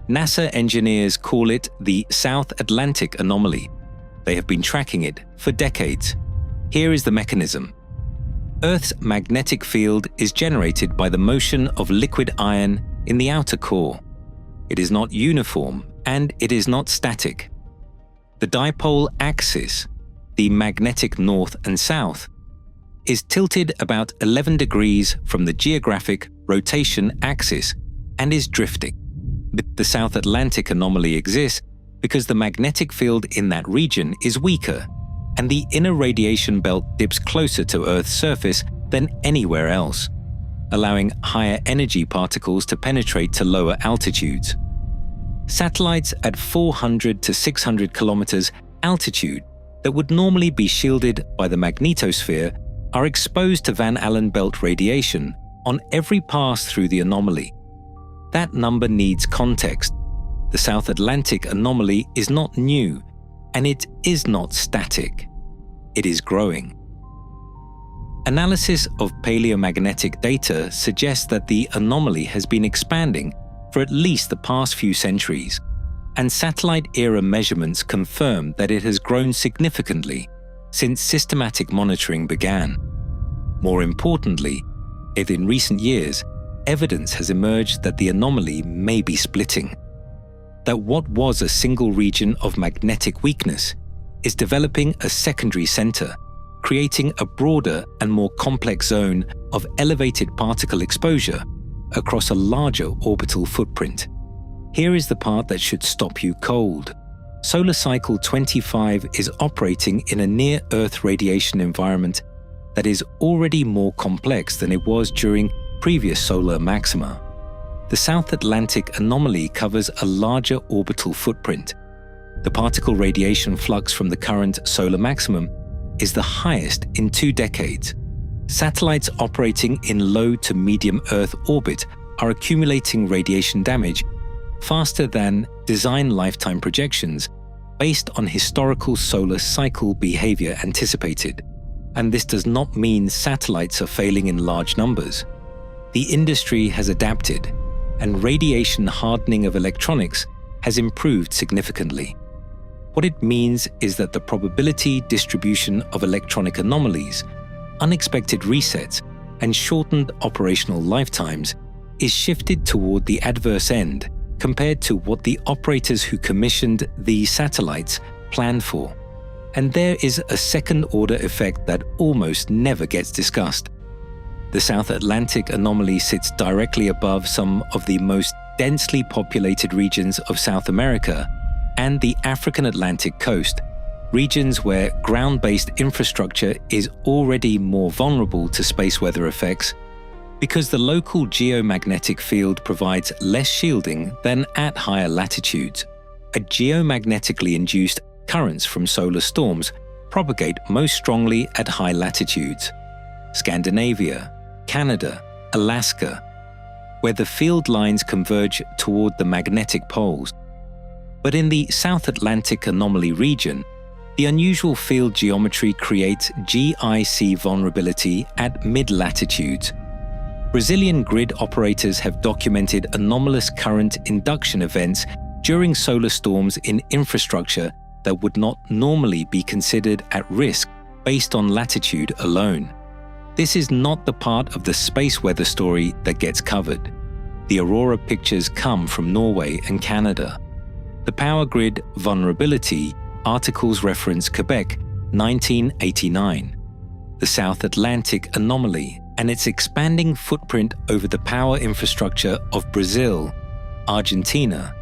NASA engineers call it the South Atlantic Anomaly. They have been tracking it for decades. Here is the mechanism. Earth's magnetic field is generated by the motion of liquid iron in the outer core. It is not uniform and it is not static. The dipole axis, the magnetic north and south, is tilted about 11 degrees from the geographic rotation axis and is drifting. The South Atlantic Anomaly exists because the magnetic field in that region is weaker and the inner radiation belt dips closer to Earth's surface than anywhere else, allowing higher energy particles to penetrate to lower altitudes. Satellites at 400 to 600 kilometers altitude that would normally be shielded by the magnetosphere are exposed to Van Allen belt radiation on every pass through the anomaly. That number needs context. The South Atlantic Anomaly is not new, and it is not static. It is growing. Analysis of paleomagnetic data suggests that the anomaly has been expanding for at least the past few centuries, and satellite-era measurements confirm that it has grown significantly since systematic monitoring began. More importantly, in recent years, evidence has emerged that the anomaly may be splitting. That what was a single region of magnetic weakness is developing a secondary center, creating a broader and more complex zone of elevated particle exposure across a larger orbital footprint. Here is the part that should stop you cold. Solar Cycle 25 is operating in a near-Earth radiation environment that is already more complex than it was during previous solar maxima. The South Atlantic Anomaly covers a larger orbital footprint. The particle radiation flux from the current solar maximum is the highest in 2 decades. Satellites operating in low to medium Earth orbit are accumulating radiation damage faster than design lifetime projections based on historical solar cycle behavior anticipated. And this does not mean satellites are failing in large numbers. The industry has adapted, and radiation hardening of electronics has improved significantly. What it means is that the probability distribution of electronic anomalies, unexpected resets, and shortened operational lifetimes is shifted toward the adverse end compared to what the operators who commissioned these satellites planned for. And there is a second-order effect that almost never gets discussed. The South Atlantic anomaly sits directly above some of the most densely populated regions of South America and the African Atlantic coast, regions where ground-based infrastructure is already more vulnerable to space weather effects because the local geomagnetic field provides less shielding than at higher latitudes. A geomagnetically induced currents from solar storms propagate most strongly at high latitudes. Scandinavia, Canada, Alaska, where the field lines converge toward the magnetic poles. But in the South Atlantic anomaly region, the unusual field geometry creates GIC vulnerability at mid-latitudes. Brazilian grid operators have documented anomalous current induction events during solar storms in infrastructure that would not normally be considered at risk based on latitude alone. This is not the part of the space weather story that gets covered. The aurora pictures come from Norway and Canada. The power grid vulnerability articles reference Quebec, 1989. The South Atlantic anomaly and its expanding footprint over the power infrastructure of Brazil, Argentina,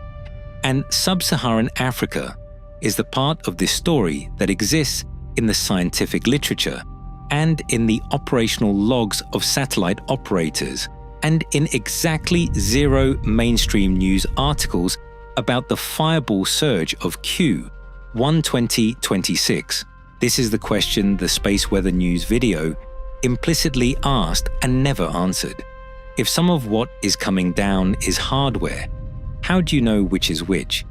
and sub-Saharan Africa is the part of this story that exists in the scientific literature and in the operational logs of satellite operators, and in exactly 0 mainstream news articles about the fireball surge of Q 12026. This is the question the Space Weather News video implicitly asked and never answered. If some of what is coming down is hardware, how do you know which is which?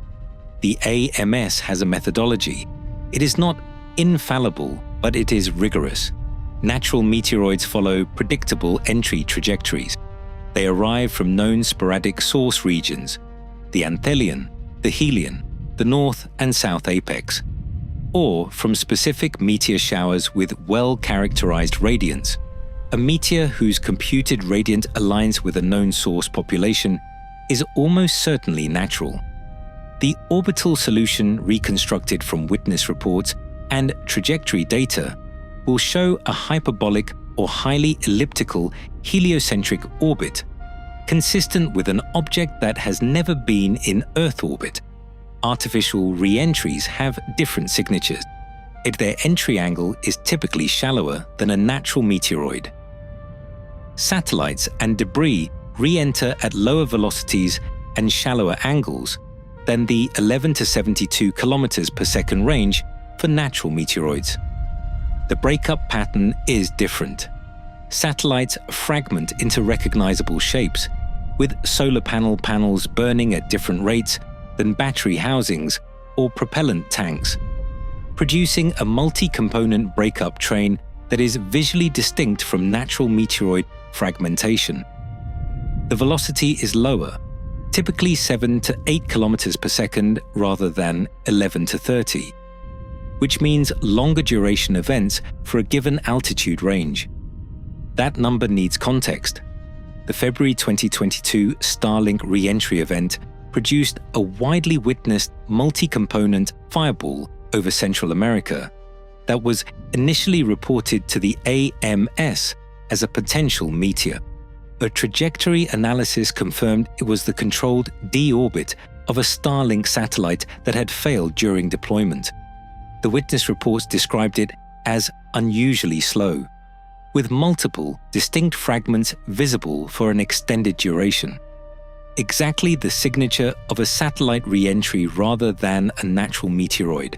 The AMS has a methodology. It is not infallible, but it is rigorous. Natural meteoroids follow predictable entry trajectories. They arrive from known sporadic source regions, the Anthelian, the Helian, the North and South Apex, or from specific meteor showers with well-characterized radiance. A meteor whose computed radiant aligns with a known source population is almost certainly natural. The orbital solution reconstructed from witness reports and trajectory data will show a hyperbolic or highly elliptical heliocentric orbit, consistent with an object that has never been in Earth orbit. Artificial re-entries have different signatures, if their entry angle is typically shallower than a natural meteoroid. Satellites and debris re-enter at lower velocities and shallower angles than the 11 to 72 kilometers per second range for natural meteoroids. The breakup pattern is different. Satellites fragment into recognizable shapes, with solar panels burning at different rates than battery housings or propellant tanks, producing a multi-component breakup train that is visually distinct from natural meteoroid fragmentation. The velocity is lower, typically 7 to 8 kilometers per second rather than 11 to 30, which means longer duration events for a given altitude range. That number needs context. The February 2022 Starlink re-entry event produced a widely witnessed multi-component fireball over Central America that was initially reported to the AMS as a potential meteor. A trajectory analysis confirmed it was the controlled deorbit of a Starlink satellite that had failed during deployment. The witness reports described it as unusually slow, with multiple distinct fragments visible for an extended duration. Exactly the signature of a satellite re-entry rather than a natural meteoroid.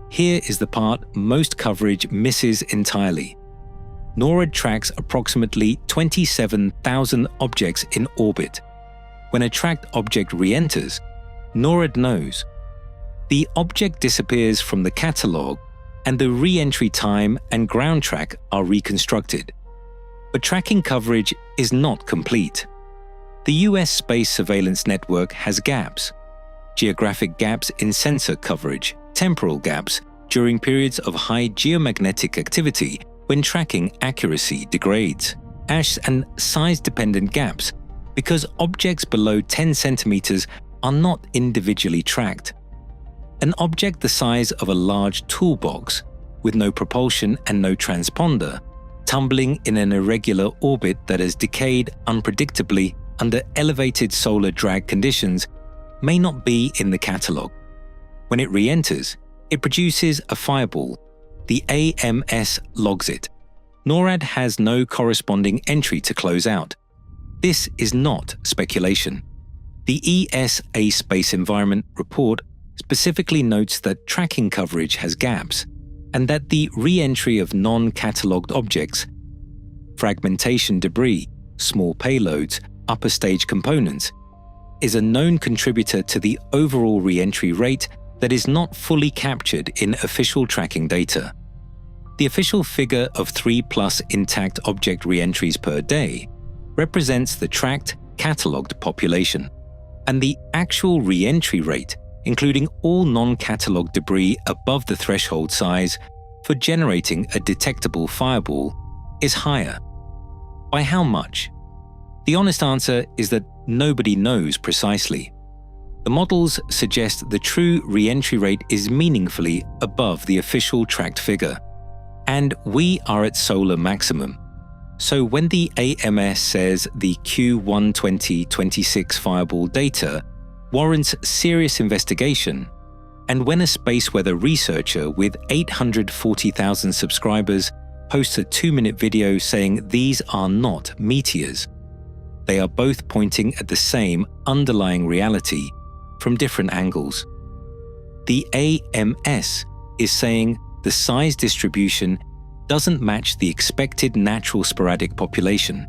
Here is the part most coverage misses entirely. NORAD tracks approximately 27,000 objects in orbit. When a tracked object re-enters, NORAD knows. The object disappears from the catalog and the re-entry time and ground track are reconstructed. But tracking coverage is not complete. The US Space Surveillance Network has gaps. Geographic gaps in sensor coverage, temporal gaps during periods of high geomagnetic activity when tracking accuracy degrades, and size-dependent gaps because objects below 10 centimeters are not individually tracked. An object the size of a large toolbox, with no propulsion and no transponder, tumbling in an irregular orbit that has decayed unpredictably under elevated solar drag conditions, may not be in the catalogue. When it re-enters, it produces a fireball. The AMS logs it. NORAD has no corresponding entry to close out. This is not speculation. The ESA Space Environment Report specifically notes that tracking coverage has gaps, and that the re-entry of non-catalogued objects, fragmentation debris, small payloads, upper stage components, is a known contributor to the overall re-entry rate that is not fully captured in official tracking data. The official figure of 3+ intact object re-entries per day represents the tracked, catalogued population, and the actual re-entry rate, including all non-catalogued debris above the threshold size for generating a detectable fireball, is higher. By how much? The honest answer is that nobody knows precisely. The models suggest the true re-entry rate is meaningfully above the official tracked figure, and we are at solar maximum. So when the AMS says the Q1 2026 fireball data warrants serious investigation, and when a space weather researcher with 840,000 subscribers posts a 2-minute video saying these are not meteors, they are both pointing at the same underlying reality from different angles. The AMS is saying the size distribution doesn't match the expected natural sporadic population,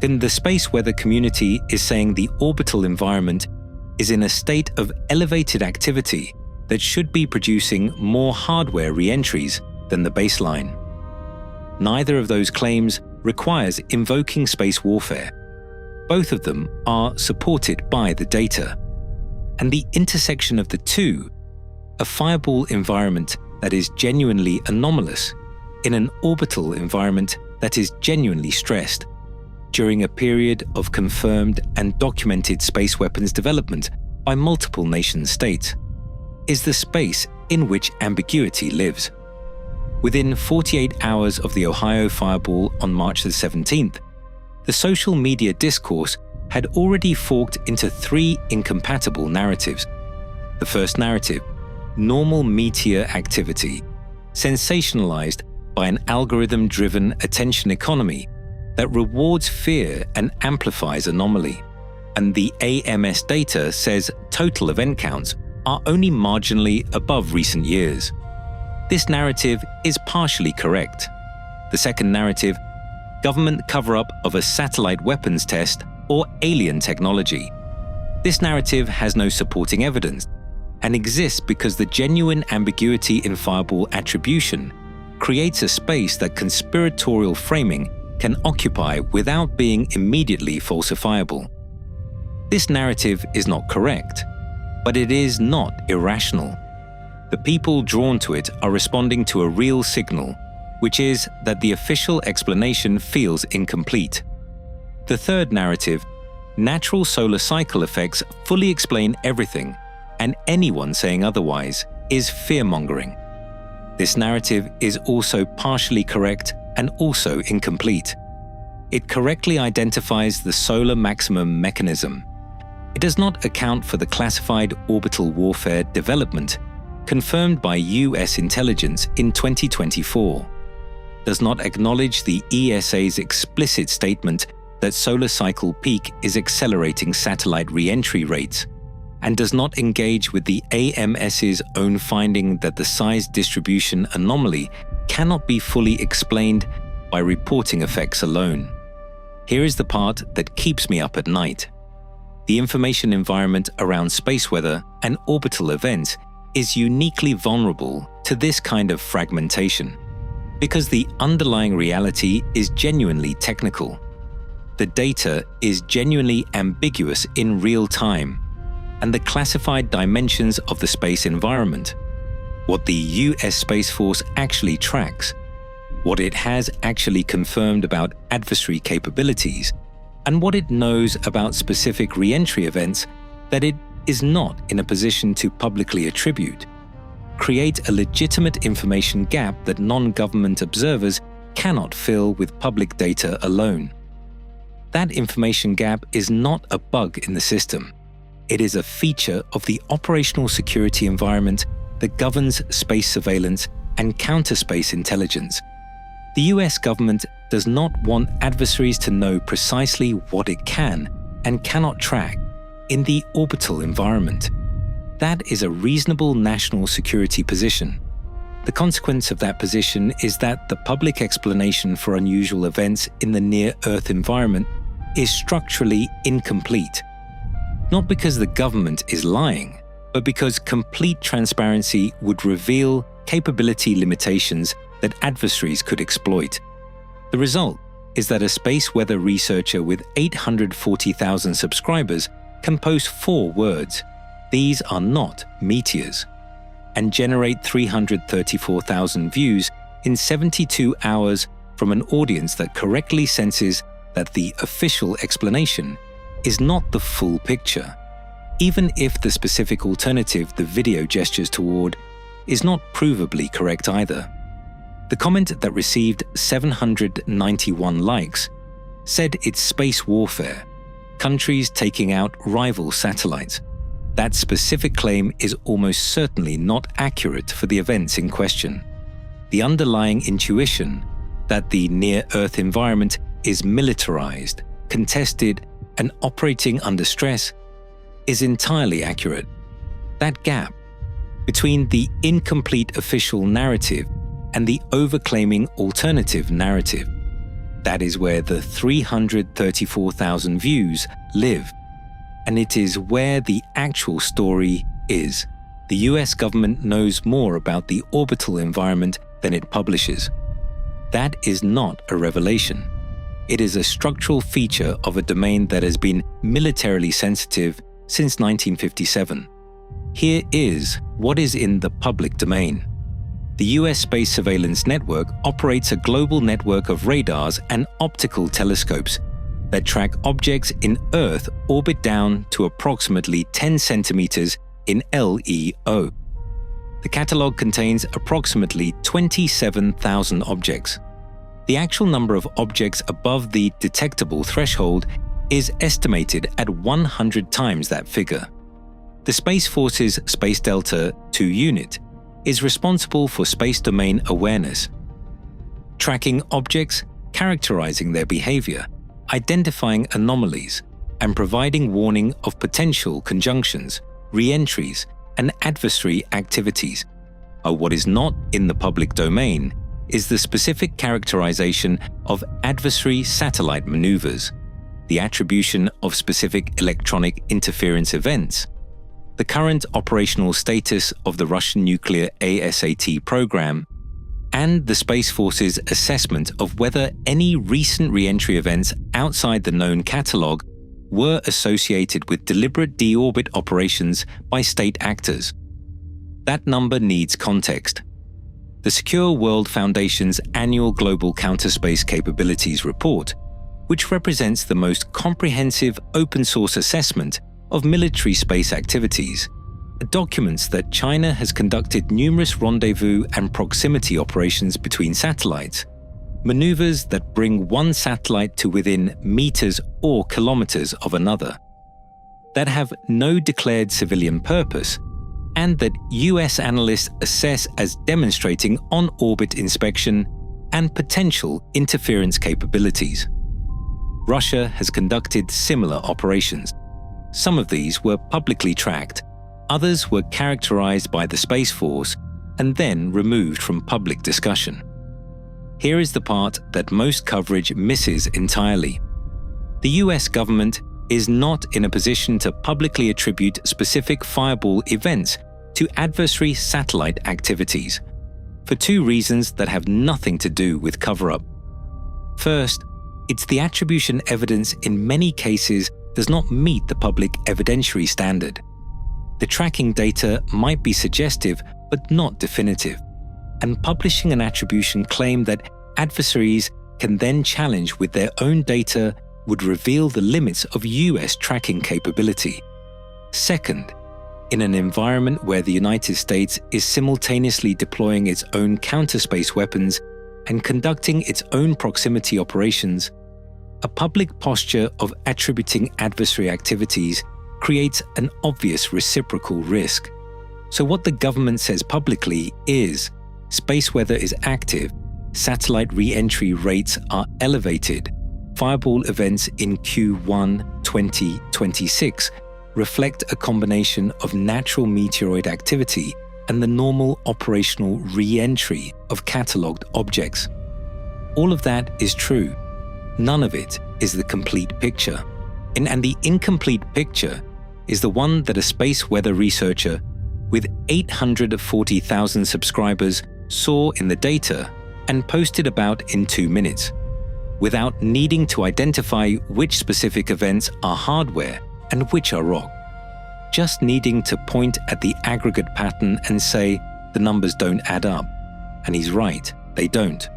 then the space weather community is saying the orbital environment is in a state of elevated activity that should be producing more hardware re-entries than the baseline. Neither of those claims requires invoking space warfare. Both of them are supported by the data. And the intersection of the two, a fireball environment that is genuinely anomalous in an orbital environment that is genuinely stressed, during a period of confirmed and documented space weapons development by multiple nation-states, is the space in which ambiguity lives. Within 48 hours of the Ohio fireball on March the 17th, the social media discourse had already forked into 3 incompatible narratives. The first narrative, normal meteor activity, sensationalized by an algorithm-driven attention economy that rewards fear and amplifies anomaly. And the AMS data says total event counts are only marginally above recent years. This narrative is partially correct. The second narrative, government cover-up of a satellite weapons test or alien technology. This narrative has no supporting evidence and exists because the genuine ambiguity in fireball attribution creates a space that conspiratorial framing can occupy without being immediately falsifiable. This narrative is not correct, but it is not irrational. The people drawn to it are responding to a real signal, which is that the official explanation feels incomplete. The third narrative, natural solar cycle effects fully explain everything, and anyone saying otherwise is fear-mongering. This narrative is also partially correct and also incomplete. It correctly identifies the solar maximum mechanism. It does not account for the classified orbital warfare development confirmed by US intelligence in 2024, does not acknowledge the ESA's explicit statement that solar cycle peak is accelerating satellite re-entry rates, and does not engage with the AMS's own finding that the size distribution anomaly cannot be fully explained by reporting effects alone. Here is the part that keeps me up at night. The information environment around space weather and orbital events is uniquely vulnerable to this kind of fragmentation, because the underlying reality is genuinely technical. The data is genuinely ambiguous in real time, and the classified dimensions of the space environment, what the US Space Force actually tracks, what it has actually confirmed about adversary capabilities, and what it knows about specific re-entry events that it is not in a position to publicly attribute, create a legitimate information gap that non-government observers cannot fill with public data alone. That information gap is not a bug in the system. It is a feature of the operational security environment that governs space surveillance and counter-space intelligence. The US government does not want adversaries to know precisely what it can and cannot track in the orbital environment. That is a reasonable national security position. The consequence of that position is that the public explanation for unusual events in the near-Earth environment is structurally incomplete. Not because the government is lying, but because complete transparency would reveal capability limitations that adversaries could exploit. The result is that a space weather researcher with 840,000 subscribers can post 4 words, "These are not meteors," and generate 334,000 views in 72 hours from an audience that correctly senses that the official explanation is not the full picture, even if the specific alternative the video gestures toward is not provably correct either. The comment that received 791 likes said it's space warfare, countries taking out rival satellites. That specific claim is almost certainly not accurate for the events in question. The underlying intuition that the near-Earth environment is militarized, contested, and operating under stress is entirely accurate. That gap between the incomplete official narrative and the overclaiming alternative narrative, that is where the 334,000 views live, and it is where the actual story is. The US government knows more about the orbital environment than it publishes. That is not a revelation. It is a structural feature of a domain that has been militarily sensitive since 1957. Here is what is in the public domain. The US Space Surveillance Network operates a global network of radars and optical telescopes that track objects in Earth orbit down to approximately 10 centimeters in LEO. The catalog contains approximately 27,000 objects. The actual number of objects above the detectable threshold is estimated at 100 times that figure. The Space Force's Space Delta II unit is responsible for space domain awareness, tracking objects, characterizing their behavior, identifying anomalies, and providing warning of potential conjunctions, re-entries, and adversary activities. What is not in the public domain is the specific characterization of adversary satellite maneuvers, the attribution of specific electronic interference events, the current operational status of the Russian nuclear ASAT program, and the Space Force's assessment of whether any recent re-entry events outside the known catalog were associated with deliberate deorbit operations by state actors. That number needs context. The Secure World Foundation's annual Global Counterspace Capabilities Report, which represents the most comprehensive open-source assessment of military space activities, documents that China has conducted numerous rendezvous and proximity operations between satellites, maneuvers that bring one satellite to within meters or kilometers of another, that have no declared civilian purpose, and that US analysts assess as demonstrating on-orbit inspection and potential interference capabilities. Russia has conducted similar operations. Some of these were publicly tracked, others were characterized by the Space Force and then removed from public discussion. Here is the part that most coverage misses entirely. The US government is not in a position to publicly attribute specific fireball events to adversary satellite activities, for 2 reasons that have nothing to do with cover-up. First, it's the attribution evidence in many cases does not meet the public evidentiary standard. The tracking data might be suggestive but not definitive, and publishing an attribution claim that adversaries can then challenge with their own data would reveal the limits of US tracking capability. Second, in an environment where the United States is simultaneously deploying its own counterspace weapons and conducting its own proximity operations, a public posture of attributing adversary activities creates an obvious reciprocal risk. So what the government says publicly is, space weather is active, satellite re-entry rates are elevated, fireball events in Q1 2026 reflect a combination of natural meteoroid activity and the normal operational re-entry of catalogued objects. All of that is true. None of it is the complete picture. And the incomplete picture is the one that a space weather researcher with 840,000 subscribers saw in the data and posted about in 2 minutes, without needing to identify which specific events are hardware and which are rock. Just needing to point at the aggregate pattern and say the numbers don't add up. And he's right, they don't.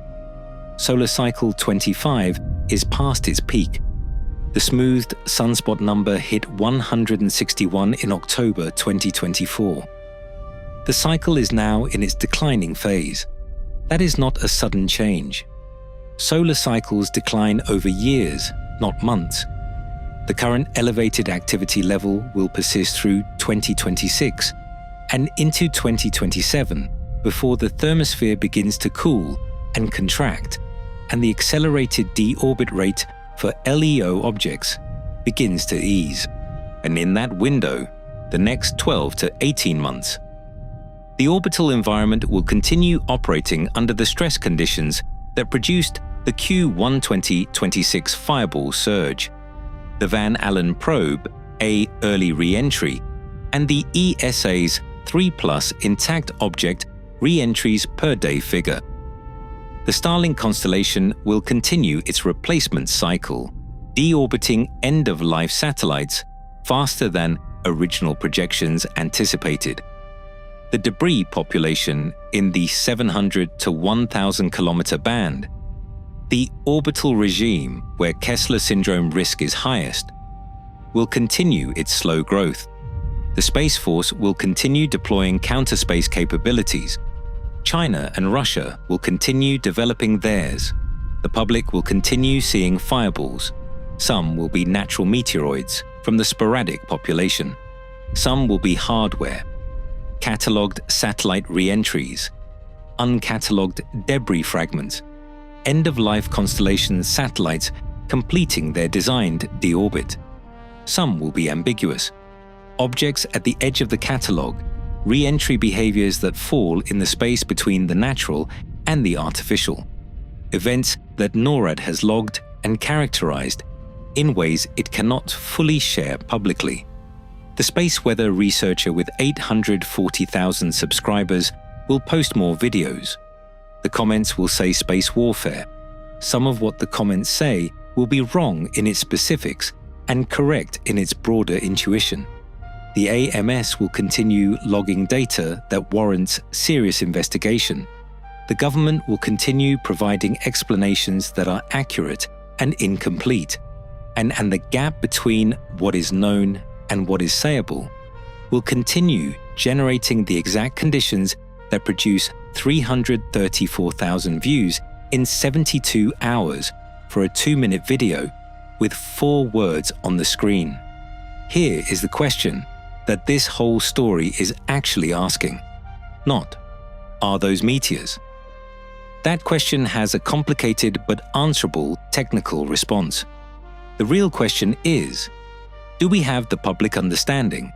Solar cycle 25 is past its peak. The smoothed sunspot number hit 161 in October 2024. The cycle is now in its declining phase. That is not a sudden change. Solar cycles decline over years, not months. The current elevated activity level will persist through 2026 and into 2027 before the thermosphere begins to cool and contract, and the accelerated deorbit rate for LEO objects begins to ease. And in that window, the next 12 to 18 months, the orbital environment will continue operating under the stress conditions that produced the Q1 2026 fireball surge, the Van Allen probe, A early re-entry, and the ESA's 3+ intact object re-entries per day figure. The Starlink constellation will continue its replacement cycle, deorbiting end-of-life satellites faster than original projections anticipated. The debris population in the 700 to 1,000 kilometer band, the orbital regime where Kessler syndrome risk is highest, will continue its slow growth. The Space Force will continue deploying counter-space capabilities. China and Russia will continue developing theirs. The public will continue seeing fireballs. Some will be natural meteoroids from the sporadic population. Some will be hardware, catalogued satellite re-entries, uncatalogued debris fragments, end-of-life constellation satellites completing their designed deorbit. Some will be ambiguous, objects at the edge of the catalogue, re-entry behaviors that fall in the space between the natural and the artificial, events that NORAD has logged and characterized in ways it cannot fully share publicly. The space weather researcher with 840,000 subscribers will post more videos. The comments will say space warfare. Some of what the comments say will be wrong in its specifics and correct in its broader intuition. The AMS will continue logging data that warrants serious investigation. The government will continue providing explanations that are accurate and incomplete. And the gap between what is known and what is sayable will continue generating the exact conditions that produce 334,000 views in 72 hours for a 2-minute video with 4 words on the screen. Here is the question that this whole story is actually asking. Not, are those meteors? That question has a complicated but answerable technical response. The real question is, do we have the public understanding,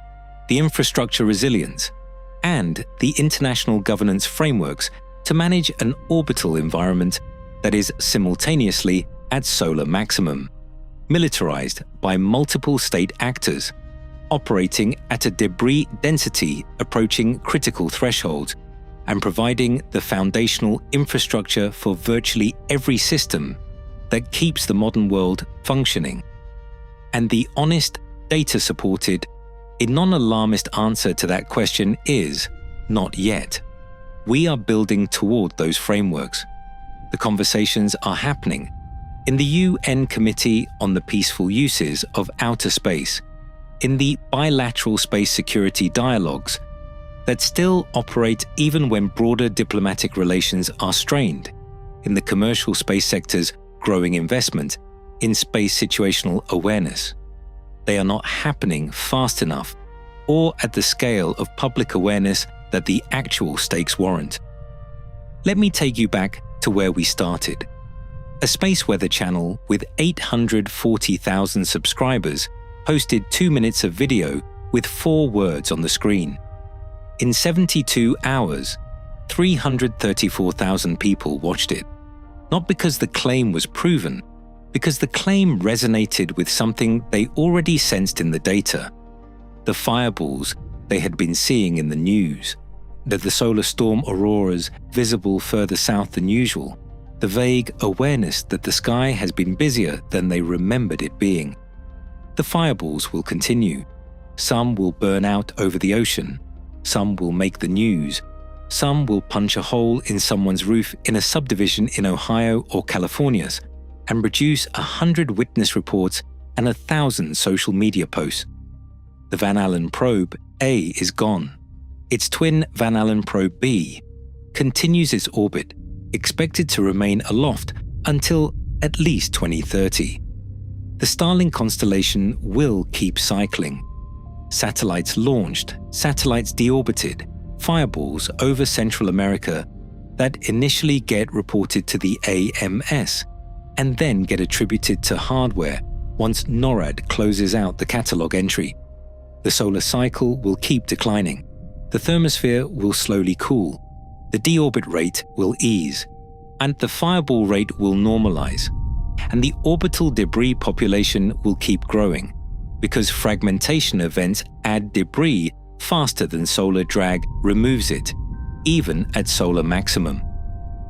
the infrastructure resilience, and the international governance frameworks to manage an orbital environment that is simultaneously at solar maximum, militarized by multiple state actors, operating at a debris density approaching critical thresholds, and providing the foundational infrastructure for virtually every system that keeps the modern world functioning? And the honest, data-supported, a non-alarmist answer to that question is, not yet. We are building toward those frameworks. The conversations are happening in the UN Committee on the Peaceful Uses of Outer Space, in the bilateral space security dialogues that still operate even when broader diplomatic relations are strained, in the commercial space sector's growing investment in space situational awareness. They are not happening fast enough or at the scale of public awareness that the actual stakes warrant. Let me take you back to where we started. A space weather channel with 840,000 subscribers posted 2 minutes of video with 4 words on the screen. In 72 hours, 334,000 people watched it. Not because the claim was proven, because the claim resonated with something they already sensed in the data. The fireballs they had been seeing in the news, that the solar storm auroras visible further south than usual, the vague awareness that the sky has been busier than they remembered it being. The fireballs will continue. Some will burn out over the ocean. Some will make the news. Some will punch a hole in someone's roof in a subdivision in Ohio or California's and produce 100 witness reports and 1,000 social media posts. The Van Allen probe A is gone. Its twin Van Allen probe B continues its orbit, expected to remain aloft until at least 2030. The Starlink constellation will keep cycling. Satellites launched, satellites deorbited, fireballs over Central America that initially get reported to the AMS and then get attributed to hardware once NORAD closes out the catalog entry. The solar cycle will keep declining. The thermosphere will slowly cool. The deorbit rate will ease, and the fireball rate will normalize. And the orbital debris population will keep growing, because fragmentation events add debris faster than solar drag removes it, even at solar maximum.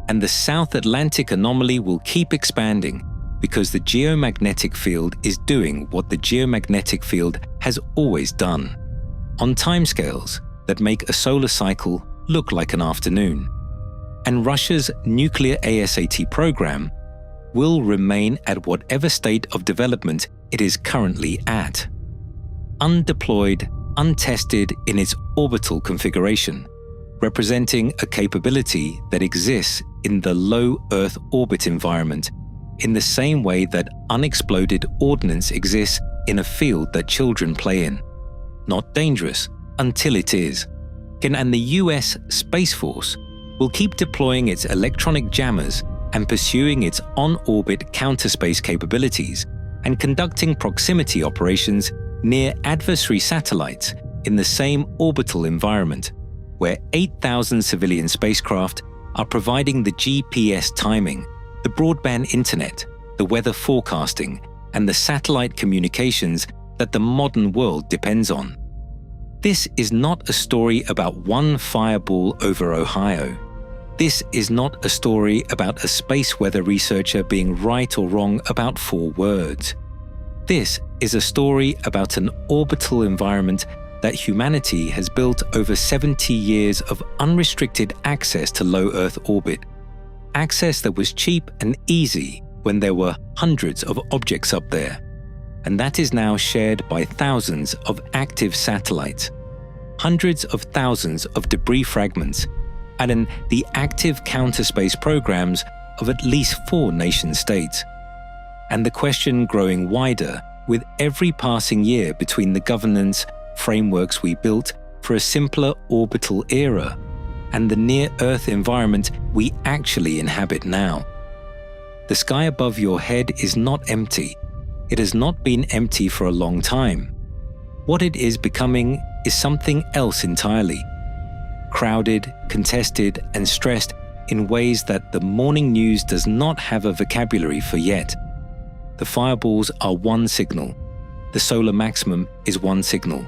And the South Atlantic anomaly will keep expanding because the geomagnetic field is doing what the geomagnetic field has always done, on timescales that make a solar cycle look like an afternoon. And Russia's nuclear ASAT program will remain at whatever state of development it is currently at. Undeployed, untested in its orbital configuration, representing a capability that exists in the low Earth orbit environment in the same way that unexploded ordnance exists in a field that children play in. Not dangerous until it is. And the US Space Force will keep deploying its electronic jammers and pursuing its on-orbit counterspace capabilities and conducting proximity operations near adversary satellites in the same orbital environment, where 8,000 civilian spacecraft are providing the GPS timing, the broadband internet, the weather forecasting, and the satellite communications that the modern world depends on. This is not a story about one fireball over Ohio. This is not a story about a space weather researcher being right or wrong about 4 words. This is a story about an orbital environment that humanity has built over 70 years of unrestricted access to low Earth orbit. Access that was cheap and easy when there were hundreds of objects up there. And that is now shared by thousands of active satellites, hundreds of thousands of debris fragments, and in the active counterspace programs of at least 4 nation-states. And the question growing wider with every passing year between the governance frameworks we built for a simpler orbital era and the near-Earth environment we actually inhabit now. The sky above your head is not empty. It has not been empty for a long time. What it is becoming is something else entirely. Crowded, contested, and stressed in ways that the morning news does not have a vocabulary for yet. The fireballs are one signal. The solar maximum is one signal.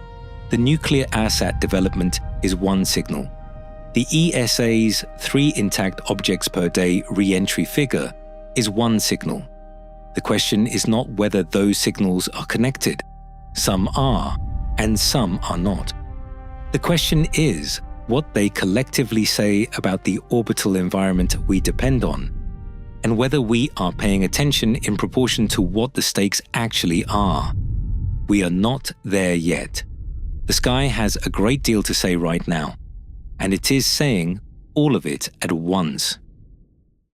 The nuclear ASAT development is one signal. The ESA's 3 intact objects per day re-entry figure is one signal. The question is not whether those signals are connected. Some are, and some are not. The question is what they collectively say about the orbital environment we depend on, and whether we are paying attention in proportion to what the stakes actually are. We are not there yet. The sky has a great deal to say right now, and it is saying all of it at once.